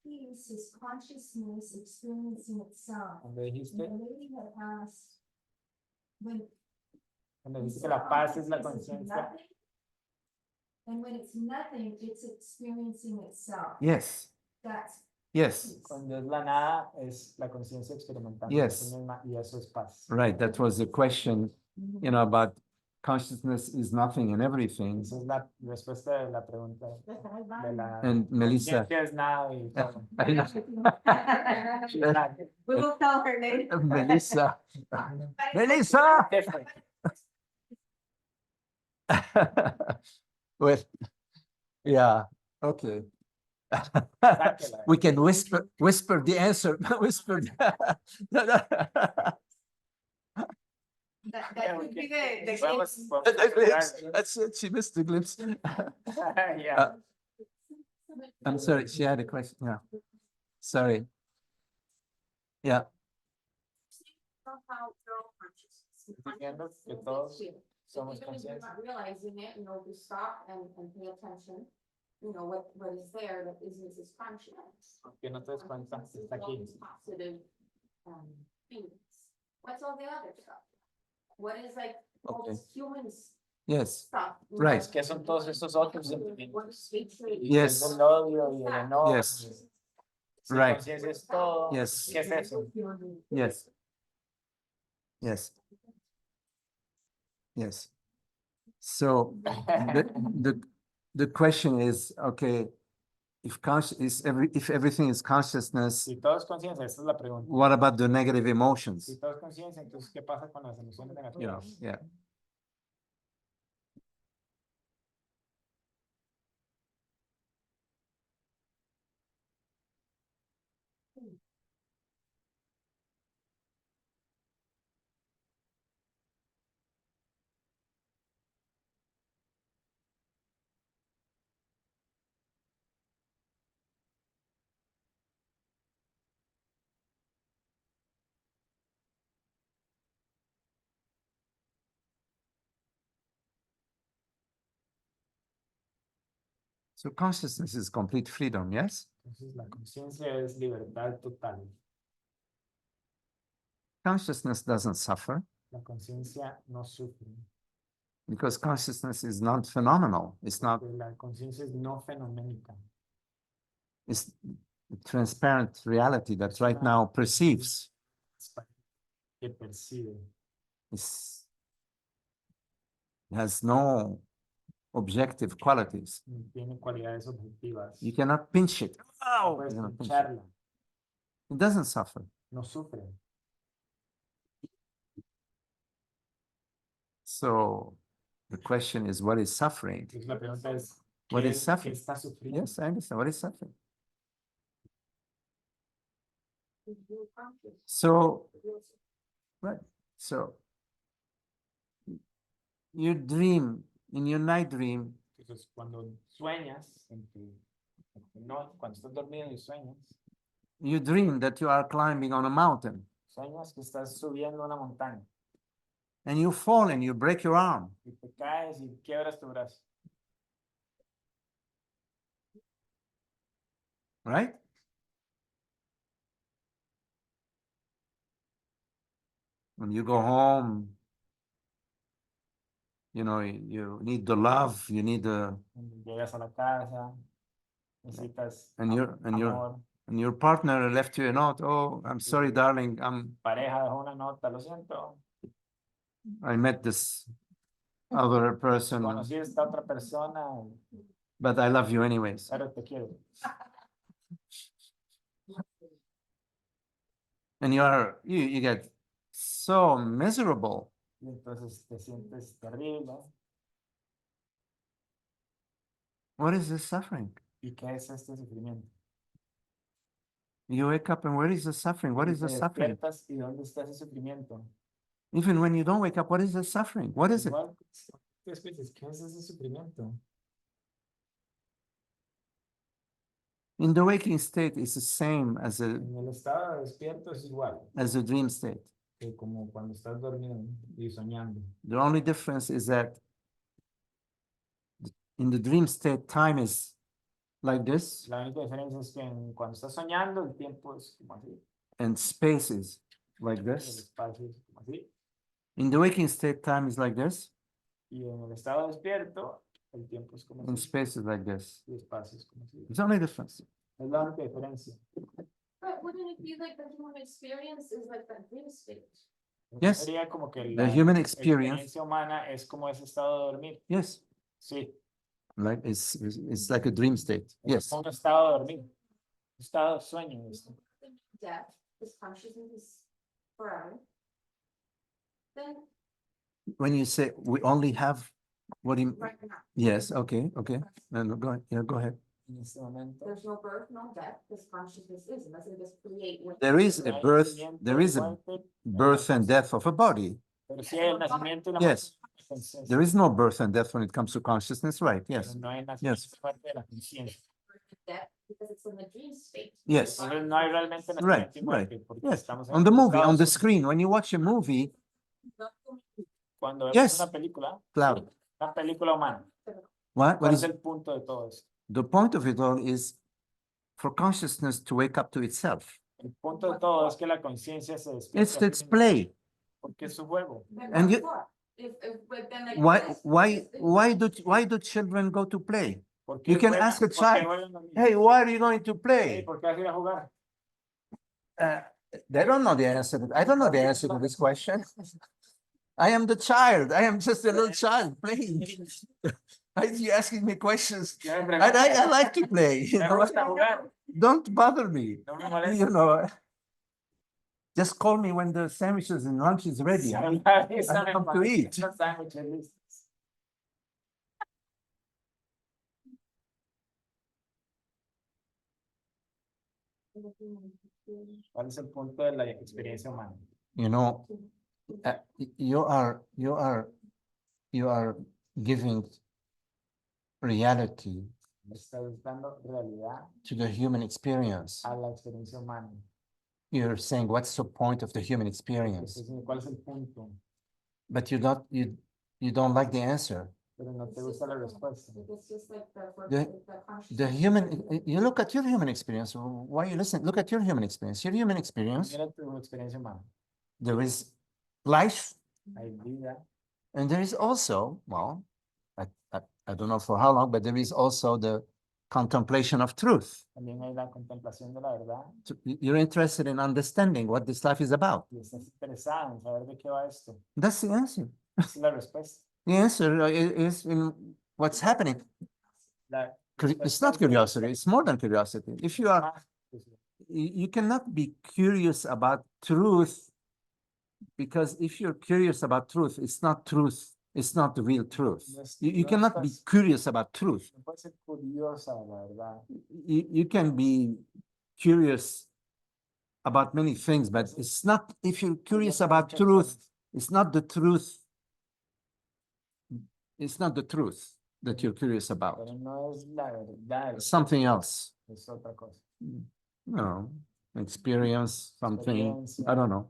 peace is consciousness experiencing itself. Cuando And dijiste, the lady had asked, when cuando you dijiste say que la paz es la consciousness is conciencia, nothing, and when it's nothing, it's experiencing itself. Yes, That's yes, peace. cuando es la nada, es la conciencia experimentando a sí Yes. misma y eso es paz. right. That was the question, about consciousness is nothing and everything. Esa es la respuesta de la pregunta de la And Melissa, conciencia es nada y todo. I know. We will tell her later. Melissa, Melissa. Different. Well, yeah, okay. Sáquela. We can whisper the answer, whisper. That could be the Podemos- The podemos glimpse. esperar. That's it, she missed the glimpse. Yeah. I'm sorry, she had a question, yeah. Sorry. Yeah, Somehow we're all conscious. Entiendo que todos somos Even if you're conscientes. not realizing it, we stop and pay attention, what is there that isn't as conscious. Que no te des cuenta que está All aquí. these positive, things. What's all the other stuff? What is like all Okay. this human yes, stuff? Right. ¿Qué son todos estos otros What sentimientos? is hatred? Yes. El odio y el enojo. Yes. Si Right. conciencia es todo, Yes. ¿qué es eso? yes. Yes. Yes. So the question is, okay, if everything is consciousness, Si todo es conciencia, esta es la pregunta. what about the negative Si emotions? todo es conciencia, entonces, ¿qué pasa con las emociones negativas? Yeah. So consciousness is complete freedom, yes? Entonces, la conciencia es libertad total. Consciousness doesn't suffer La conciencia no sufre. because consciousness is not phenomenal. It's not, Porque la conciencia es no fenoménica. it's a transparent reality that right now perceives. Es que percibe. It's, it has no objective qualities. No tiene cualidades objetivas. You cannot pinch it. No Oh, puedes you cannot pinch it. pincharla. It doesn't suffer. No sufre. So the question is, what is suffering? Entonces la pregunta es, What ¿qué is es- suffering? qué está sufriendo? Yes, I understand. What is suffering? So, right. So you dream in your night dream, Entonces, cuando sueñas, no, cuando estás dormido y sueñas, you dream that you are climbing on a mountain sueñas que estás subiendo una montaña and you fall and you break your arm. y te caes y quiebras tu brazo. Right? When you go home, you know, you need the love, you need the, Cuando llegas a la casa, necesitas and your amor. and your partner left you a note. Oh, I'm sorry, darling. Pareja dejó una nota, lo siento. I met this other person, Conocí a esta otra persona, but I love you anyways. pero te quiero. And you get so miserable. Y entonces te sientes terrible. What is this suffering? ¿Y qué es este sufrimiento? You wake up and where is the suffering? What Y is the te suffering? despiertas, ¿y dónde está ese sufrimiento? Even when you don't wake up, what is the suffering? What is it? Igual, te despiertas, ¿qué es ese sufrimiento? In the waking state, it's the same as En el estado de despierto es igual a dream state. que como cuando estás dormido y soñando. The only difference is that in the dream state, time is like this La única diferencia es que cuando estás soñando el tiempo es como así, and space is like el this. espacio es como así, In the waking state, time is like this y en el estado despierto el tiempo es como and así, space is like this. y el espacio es como así. It's the only difference. Es la única diferencia. But wouldn't it be like the human experience is like that dream state? Yes. Sería como que The la human experience, experiencia humana es como ese estado de dormir. yes, Sí, like it's like a dream state. es Yes. como un estado de dormir, un estado de sueño. Death, this consciousness is forever. Then When you say we only have what do you, right now, yes, okay. No, go ahead. Yeah, go ahead. En este momento. there's no birth, no death, this consciousness is, unless it just create. what- There is a No hay birth, nacimiento, there is a muerte, birth and death of a body. pero sí hay el nacimiento y la Yes. muerte de la conciencia, There is no birth and death when it comes to consciousness, right? pero Yes, no hay nacimiento Yes. y muerte de la conciencia. Death, because it's in the dream state. yes. Entonces no hay realmente Right, nacimiento y right. muerte, porque Yes. estamos en On the un movie, estado on the de screen, when you watch a movie, Cuando vemos Yes. una película humana, what ¿cuál es is el punto de todo eso? the point of it all is for consciousness to wake up to itself. El punto de todo es que la conciencia se despierta. It's a sí its misma, play. porque es su juego. Then And what you- for? But then like Why, this, why, this- why do children go to play? ¿Por qué You can juegan? ask a ¿Por qué child, juegan los niños? hey, why are you going to Hey, play? ¿por qué vas a ir a jugar? They don't know the answer. I don't know the answer to this question. I am the child. I am just a little child playing. Why are you asking me questions? Ya me And I preguntan, like to play, you me know, gusta jugar, don't bother me, no me molesta. you know. Just call me when the sandwiches and lunch is ready. I come to eat. Los sándwiches listos. ¿Cuál es el punto de la experiencia humana? You know, you are giving reality Estás dando realidad to the human experience. a la experiencia humana. You're saying, what's the point of the human experience? Estás diciendo, ¿cuál es el punto? But you don't like the answer. Pero no te gusta la respuesta. It's just like The- consciousness. The human, you look at your human experience. Why you listen? Look at your human experience. Your human experience, Mira tu experiencia humana. there is life, hay vida, and there is also, well, I don't know for how long, but there is also the contemplation of truth. también hay la contemplación de la verdad. So you're interested in understanding what this life is about. Y estás interesado en saber de qué va esto. That's the answer. Esa es la respuesta. The answer is in what's happening. La It's respuesta not es de- curiosity, it's more than curiosity. If you are, más curiosidad. you cannot be curious about truth, because if you're curious about truth, it's not truth, it's not the real truth. You No cannot be estás- curious about truth. No puedes ser curiosa de la verdad. You can be curious about many things, but it's not, if you're curious about Muchas truth, cosas, it's not the truth. It's not the truth that you're curious about. pero no es la verdad. Something else. Es otra cosa. No, experience, something, Experiencia. I don't know.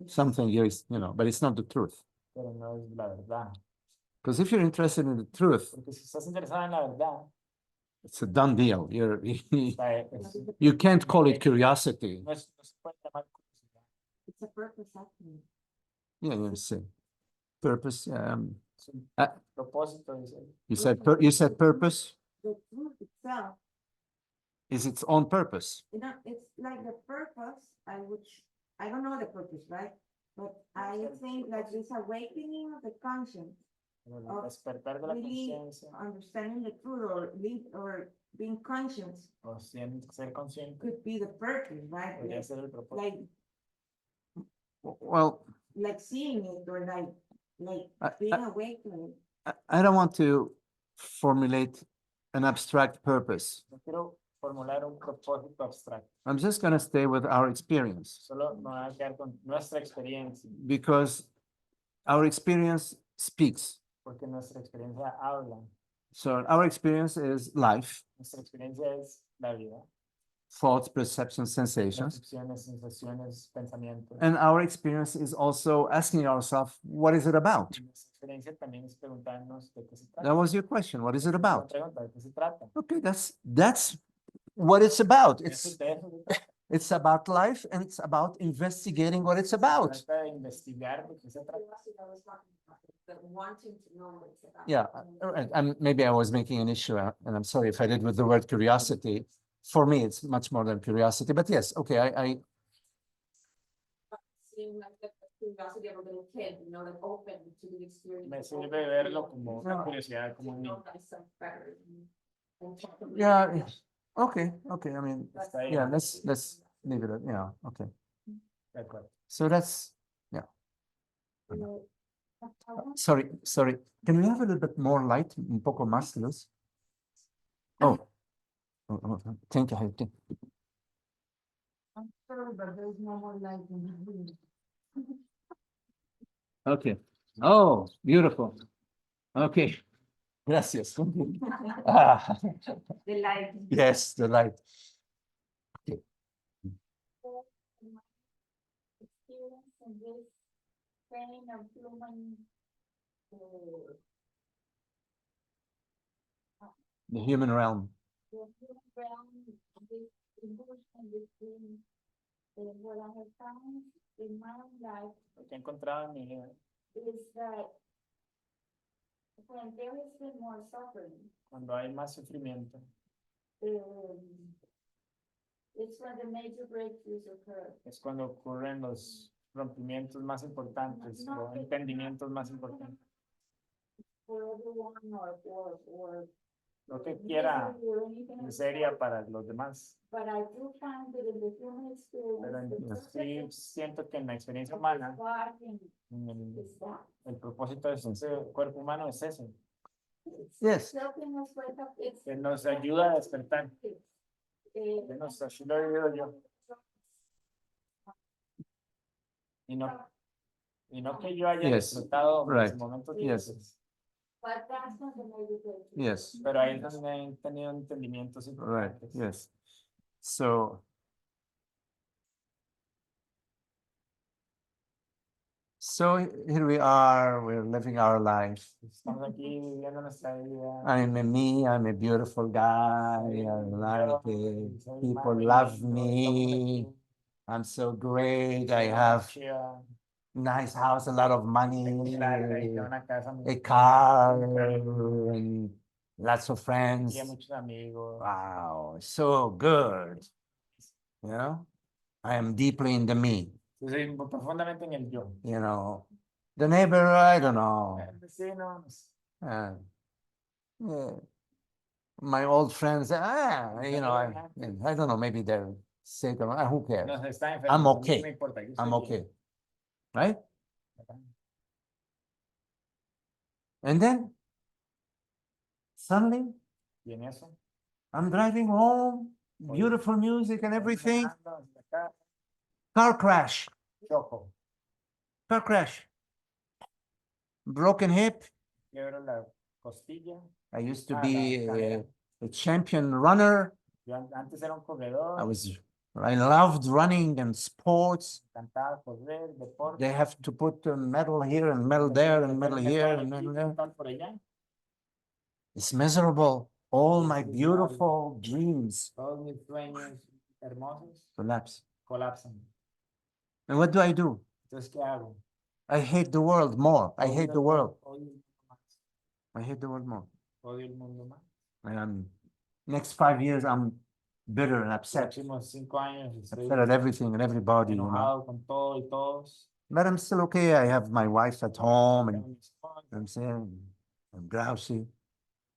Something is, but it's not the truth. Pero no es la verdad. Because if you're interested in the truth, Porque si estás interesado en la verdad, it's a done deal. o sea, You can't call it curiosity. no se puede llamar curiosidad. It's a purpose actually. Yeah, you see. Purpose, Es un uh, propósito, dice. you said purpose The truth itself, is its own purpose. it's like the purpose, I don't know the purpose, right? But I think that this awakening of the conscience, Pero el Of despertar de la really conciencia understanding the truth or being conscious o ser consciente could be the purpose, right? podría ser el propósito. Like, Well, like seeing it or like I- being I- awakened. I don't want to formulate an abstract purpose. No quiero formular un propósito abstracto. I'm just going to stay with our experience, Solo me voy a quedar con nuestra experiencia, because our experience speaks. porque nuestra experiencia habla. So our experience is life, Nuestra experiencia es la vida, thoughts, perceptions, sensations. percepciones, sensaciones, pensamientos. And our experience is also asking ourselves, what is it about? Y nuestra experiencia también es preguntarnos de qué se trata. That was your question. What is it La about? pregunta, ¿de qué se trata? Okay, that's what it's about. Eso It's de eso se trata. it's about life, and it's about investigating what it's about. Trata de investigar de qué se trata. Wanting to know what it's about. Yeah, and maybe I was making an issue, and I'm sorry if I did, with the word curiosity. For me, it's much more than curiosity, but yes, okay, I Seeing like the curiosity of a little kid, like open to the experience. Me sirve verlo como una No. curiosidad, como un niño. Know thyself better and talk to me. Yeah, okay, I mean, Está ahí. yeah, let's leave it at, okay. De acuerdo. So that's, sorry, can we have a little bit more light, un poco más luz? Oh, thank you, Haiti. I'm sorry, but there's no more light in the room. Okay, oh, beautiful. Okay, gracias. Ah, The light. yes, the light. Experience in this training of human. The human realm. The human realm, this illusion between what I have found in my own life Lo que he encontrado en mi vida, is that when there has been more suffering, cuando hay más sufrimiento, it's when the major breakthroughs occur. es cuando ocurren los rompimientos más importantes, los entendimientos más importantes. For everyone or Lo que quiera or anything else. miseria para los demás. But I do find that in the human Pero experience, sí siento que en la experiencia humana, God in en is that. el propósito de ese cuerpo humano es ese, Yes. Helping us wake up, it's. que nos ayuda a despertar. Eh, Que nos, así lo he vivido yo. Y no que yo haya Yes, disfrutado right. los momentos Yes. difíciles, But that's not the major breakthrough. Yes, pero ahí es donde he tenido entendimientos right, importantes. yes. So here we are, we're living our life. Estamos aquí viviendo nuestra vida. I'm a beautiful guy, I like it, people love me, I'm so great. I have chiva, nice house, a lot of money, tengo una casa muy a car, and lots of friends. tiene muchos amigos. Wow, so good. You know, I am deeply in the me. Yo soy profundamente en el yo. You know, the neighbor, I don't know. El vecino, Uh, yeah. My old friends, you know, I don't know, maybe they're sick or who cares? no está enfermo. I'm a mí no okay. me importa, yo I'm estoy bien. okay. Right? And then suddenly Y en eso, I'm driving home, Oye. beautiful music and everything. manejando, acá, Car crash, choco, car crash. Broken hip. quiebro la costilla. I used to Ah, be la cadera. a champion runner. Yo antes era un corredor, I loved running and sports. cantaba, correr, deporte. They have to put a medal here and medal there and medal here and medal there. Por allá, It's miserable. All my It's beautiful dreams todos mis sueños hermosos collapse. colapsan. And what do? Entonces, ¿qué hago? I hate the world more. I hate the world. Odio el mundo más. I hate the world more. Odio el mundo más. And next 5 years, I'm bitter and upset. Próximos 5 años estoy Upset at everything and everybody, you know. enojado con todo y todos. But I'm still okay. I have my wife at home Tengo and mi esposa, I'm saying I'm drowsy.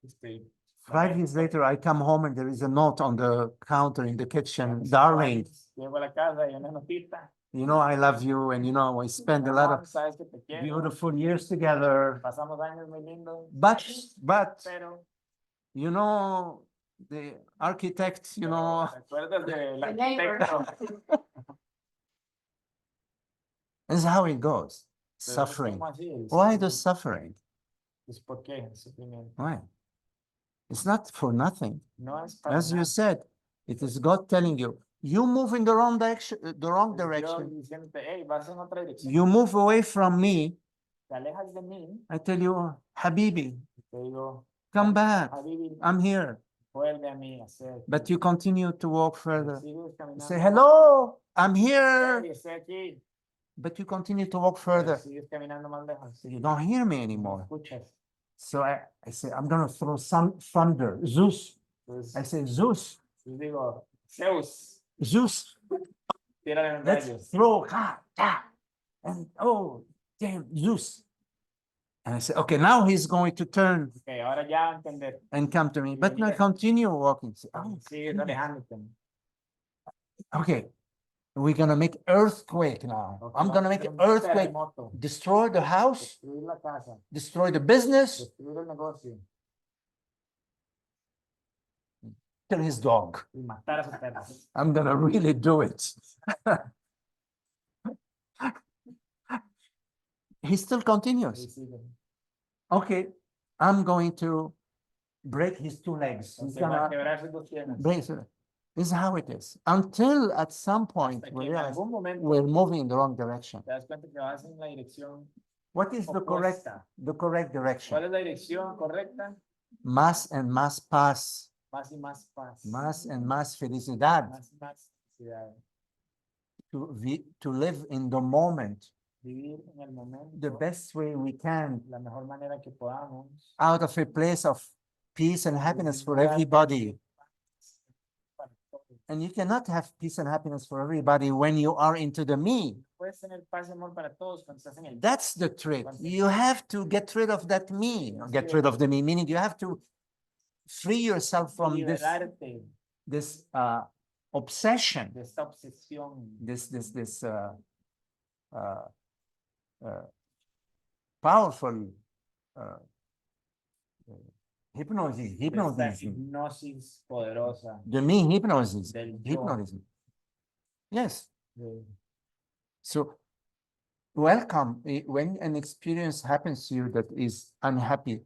estoy 5 years later, I come home and there is a note on the counter in the kitchen. Cinco Darling, años, llego a la casa y una notita. you know I love you and you know we spend a lot Amor, of sabes que te quiero. beautiful years together. Pasamos años muy lindos. But Pero, you know the architect, you know, ¿te acuerdas del The neighbor. arquitecto? this is how it goes. Entonces, Suffering. ¿cómo así? Why the suffering? Pues, ¿por qué el sufrimiento? Why? It's not for nothing. No es para As you nada. said, it is God telling you, you move in the wrong direction, Dios diciéndote, hey, vas en otra dirección. You move away from me. Te alejas de mí. I tell you, Habibi, Te digo, come back. Habibi, I'm here. vuelve a mí, acércate. But you continue to walk Pero further. sigues caminando. Say, hello, I'm here. Hey, estoy aquí. But you continue to walk Pero further. sigues caminando más lejos. You don't hear me No anymore. escuchas. So I say, I'm going to throw some thunder. Zeus. Entonces, I say, Zeus, yo digo, Zeus, Zeus, tírale los let's rayos. throw, and oh, damn, Zeus. And I say, okay, now he's going to turn Ok, ahora ya va a entender. and come to me. But no, continue walking. Say, oh, Sigues alejándote. okay, we're going to make earthquake now. Ok, I'm going to vamos a make hacer un earthquake, terremoto. destroy the house, Destruir la casa. destroy the business, Destruir el negocio. kill his dog. Y matar a sus perros. I'm going to really do it. He still Y continues. sigue. Okay, I'm going to break his 2 legs. He's Entonces va a gonna quebrar sus 2 piernas. break. This is how it is. Until at some point Hasta we que en realize algún momento we're moving in the wrong direction. te das cuenta que vas en la dirección What is the correct opuesta. direction? ¿Cuál es la dirección correcta? Más and más paz, Más y más paz. más and más felicidad. Más y más felicidad. To live in the moment, Vivir en el momento. the best way we can, La mejor manera que podamos. out of a place of peace and happiness for Desde un lugar everybody. de paz para todos. And you cannot have peace and happiness for everybody when you are into the me. Puedes tener paz y amor para todos cuando estás en el That's the trick. You have to get rid of that me. Get rid of the me, meaning you have to free yourself from liberarte this obsession, de esta obsesión, this powerful hypnosis, de esta hypnotism, hipnosis poderosa. the me hypnosis, Del yo. hypnotism. Yes. de- So welcome when an experience happens to you that is unhappy.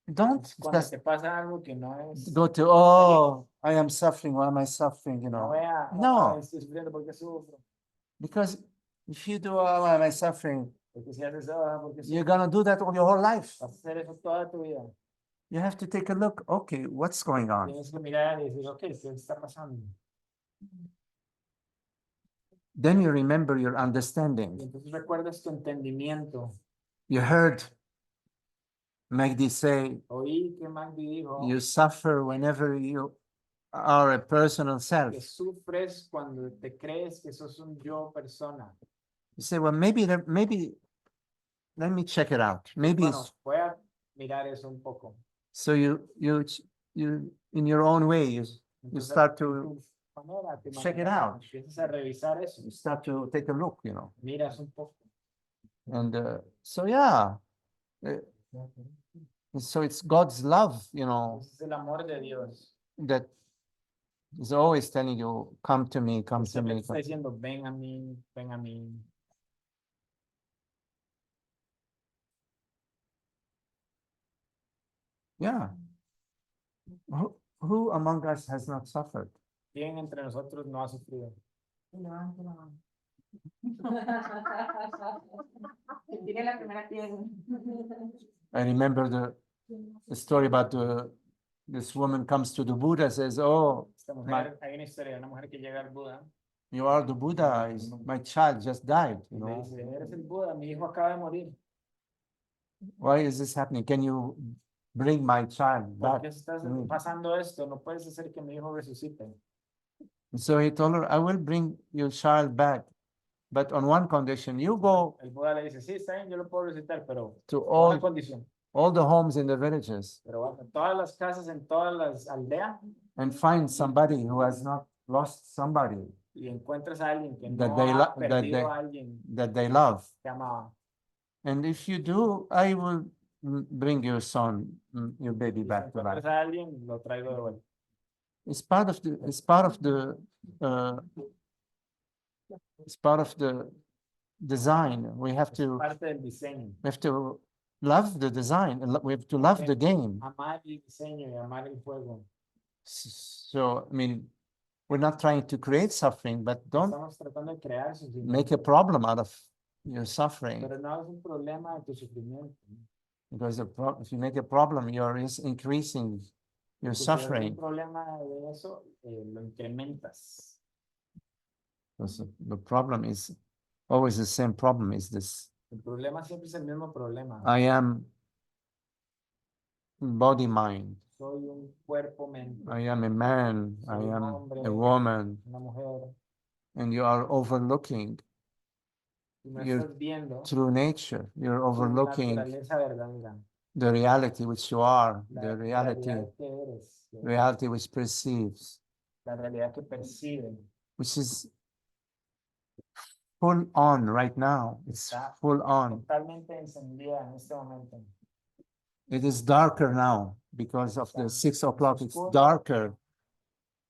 Don't Cuando just te pasa algo que no es, go to, oh, I am suffering. Why am I suffering? You no know, vea, No. estoy sufriendo porque sufro, because if you do, oh, why am I suffering? porque si haces eso, porque You're sufro, gonna do that all your whole life. vas a hacer eso toda tu vida. You have to take a look. Okay, what's going on? Tienes que mirar y decir, ok, ¿qué está pasando? then you remember your Y understanding. entonces recuerdas tu entendimiento. You heard Magdi say, Oí que Magdi dijo you suffer whenever you are a personal self. que sufres cuando te crees que sos un yo persona. You say, well, maybe let me check it out. Maybe Bueno, it's, voy a mirar eso un poco. so you in your own way, you Entonces, start en to tu manera, a tu check it manera, out. empiezas a revisar eso, You start to take a look, you know. miras un poco. And so yeah, so it's God's love, you know, Ese es el amor de Dios. that is always telling you, come to me, come to Siempre me. te está diciendo, ven a mí, ven a mí. Yeah. Who among us has not suffered? ¿Quién entre nosotros no ha sufrido? Tiene la primera piedra. I remember the story about this woman comes to the Buddha, says, oh, Esta mujer, hay una historia de una mujer que llega al Buda you are the Buddha, my child just died, y you le know. dice, eres el Buda, mi hijo acaba de morir. Why is this happening? Can you bring my child ¿Por back? qué estás to me?" pasando esto? No puedes hacer que mi hijo resucite. And so he told her, I will bring your child back, but on one condition, you go El Buda le dice, sí, está bien, yo lo puedo resucitar, pero to con una condición. all the homes in the villages Pero bueno, en todas las casas, en todas las aldeas, and find somebody who has not lost somebody y encuentras a alguien que That no they ha lo- that perdido they- a alguien that they love. que amaba. And if you do, I will bring your son, your baby Y si back to life. encuentras a alguien, lo traigo de vuelta. It's part of the, it's part of the, it's part of the design. We have Es to, parte del diseño. we have to love the design, and we have to love the game. Amar el diseño y amar el juego. So, I mean, we're not trying to create suffering, but don't Estamos tratando de crear sufrimiento. make a problem out of your suffering. Pero no es un problema de tu sufrimiento. Because if you make a problem, you're increasing your Porque si haces suffering. un problema de eso, lo incrementas. Because the problem is always the same problem, is this. El problema siempre es el mismo problema. I am body mind. Soy un cuerpo mente, I am a man. I Soy un am hombre. a woman. una mujer. And you are overlooking Y no You're estás viendo true nature. You're tu overlooking naturaleza verdadera. the reality which you are, La the reality, realidad que eres. reality which perceives, La realidad que perciben. which is full on right now. It's Está full on. Totalmente encendida en este momento. It is darker now because of the 6 o'clock. It's oscuro. darker,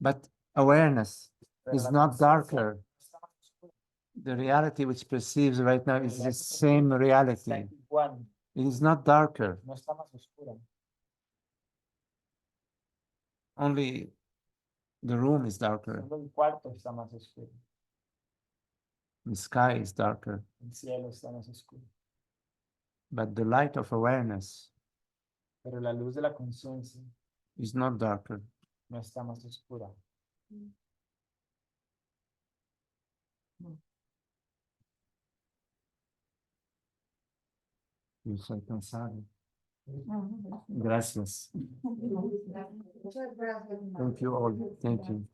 but awareness Pero is la not conciencia darker. está más oscura. The reality which perceives right now is La the realidad que same percibes reality. está igual, It is not darker. no está más oscura. Only the room is darker. Solo el cuarto está más oscuro. The sky is darker. El cielo está más oscuro. But the light of awareness Pero la luz de la conciencia is not darker. no está más oscura. Yo estoy cansado. Gracias. Muchas gracias. Thank you all. Thank you.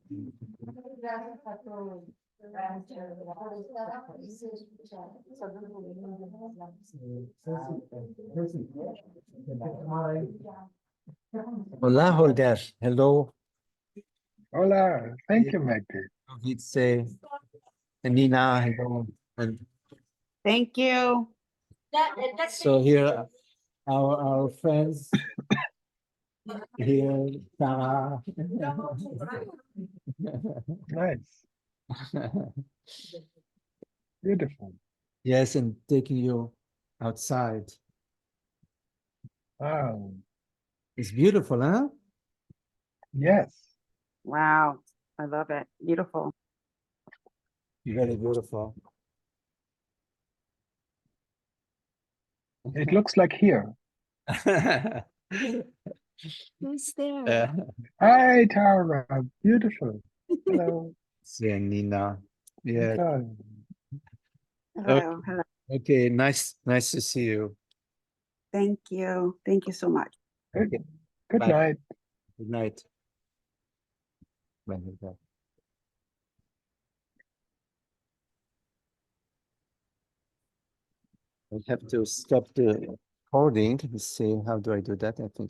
Gracias a todos. Por estar aquí y escuchar. Hola, Holger. Hello. Hola, thank you, Magdi. It's Nina. Hello. And Thank you. so here, our friends here, Sarah. Nice, beautiful. Yes, and taking you outside. Wow, It's beautiful, huh? yes, Wow. I love it. Beautiful. Very beautiful. it looks like here. Who's there? Hi, Tara, beautiful. Hello. Yeah, Nina. Yeah. Okay. Hello, hello. Okay. Nice to see you. Thank you. Thank you so much. Good, Okay. good Bye. night. Good night. Bye. I have to stop the recording. Let's see, how do I do that? I think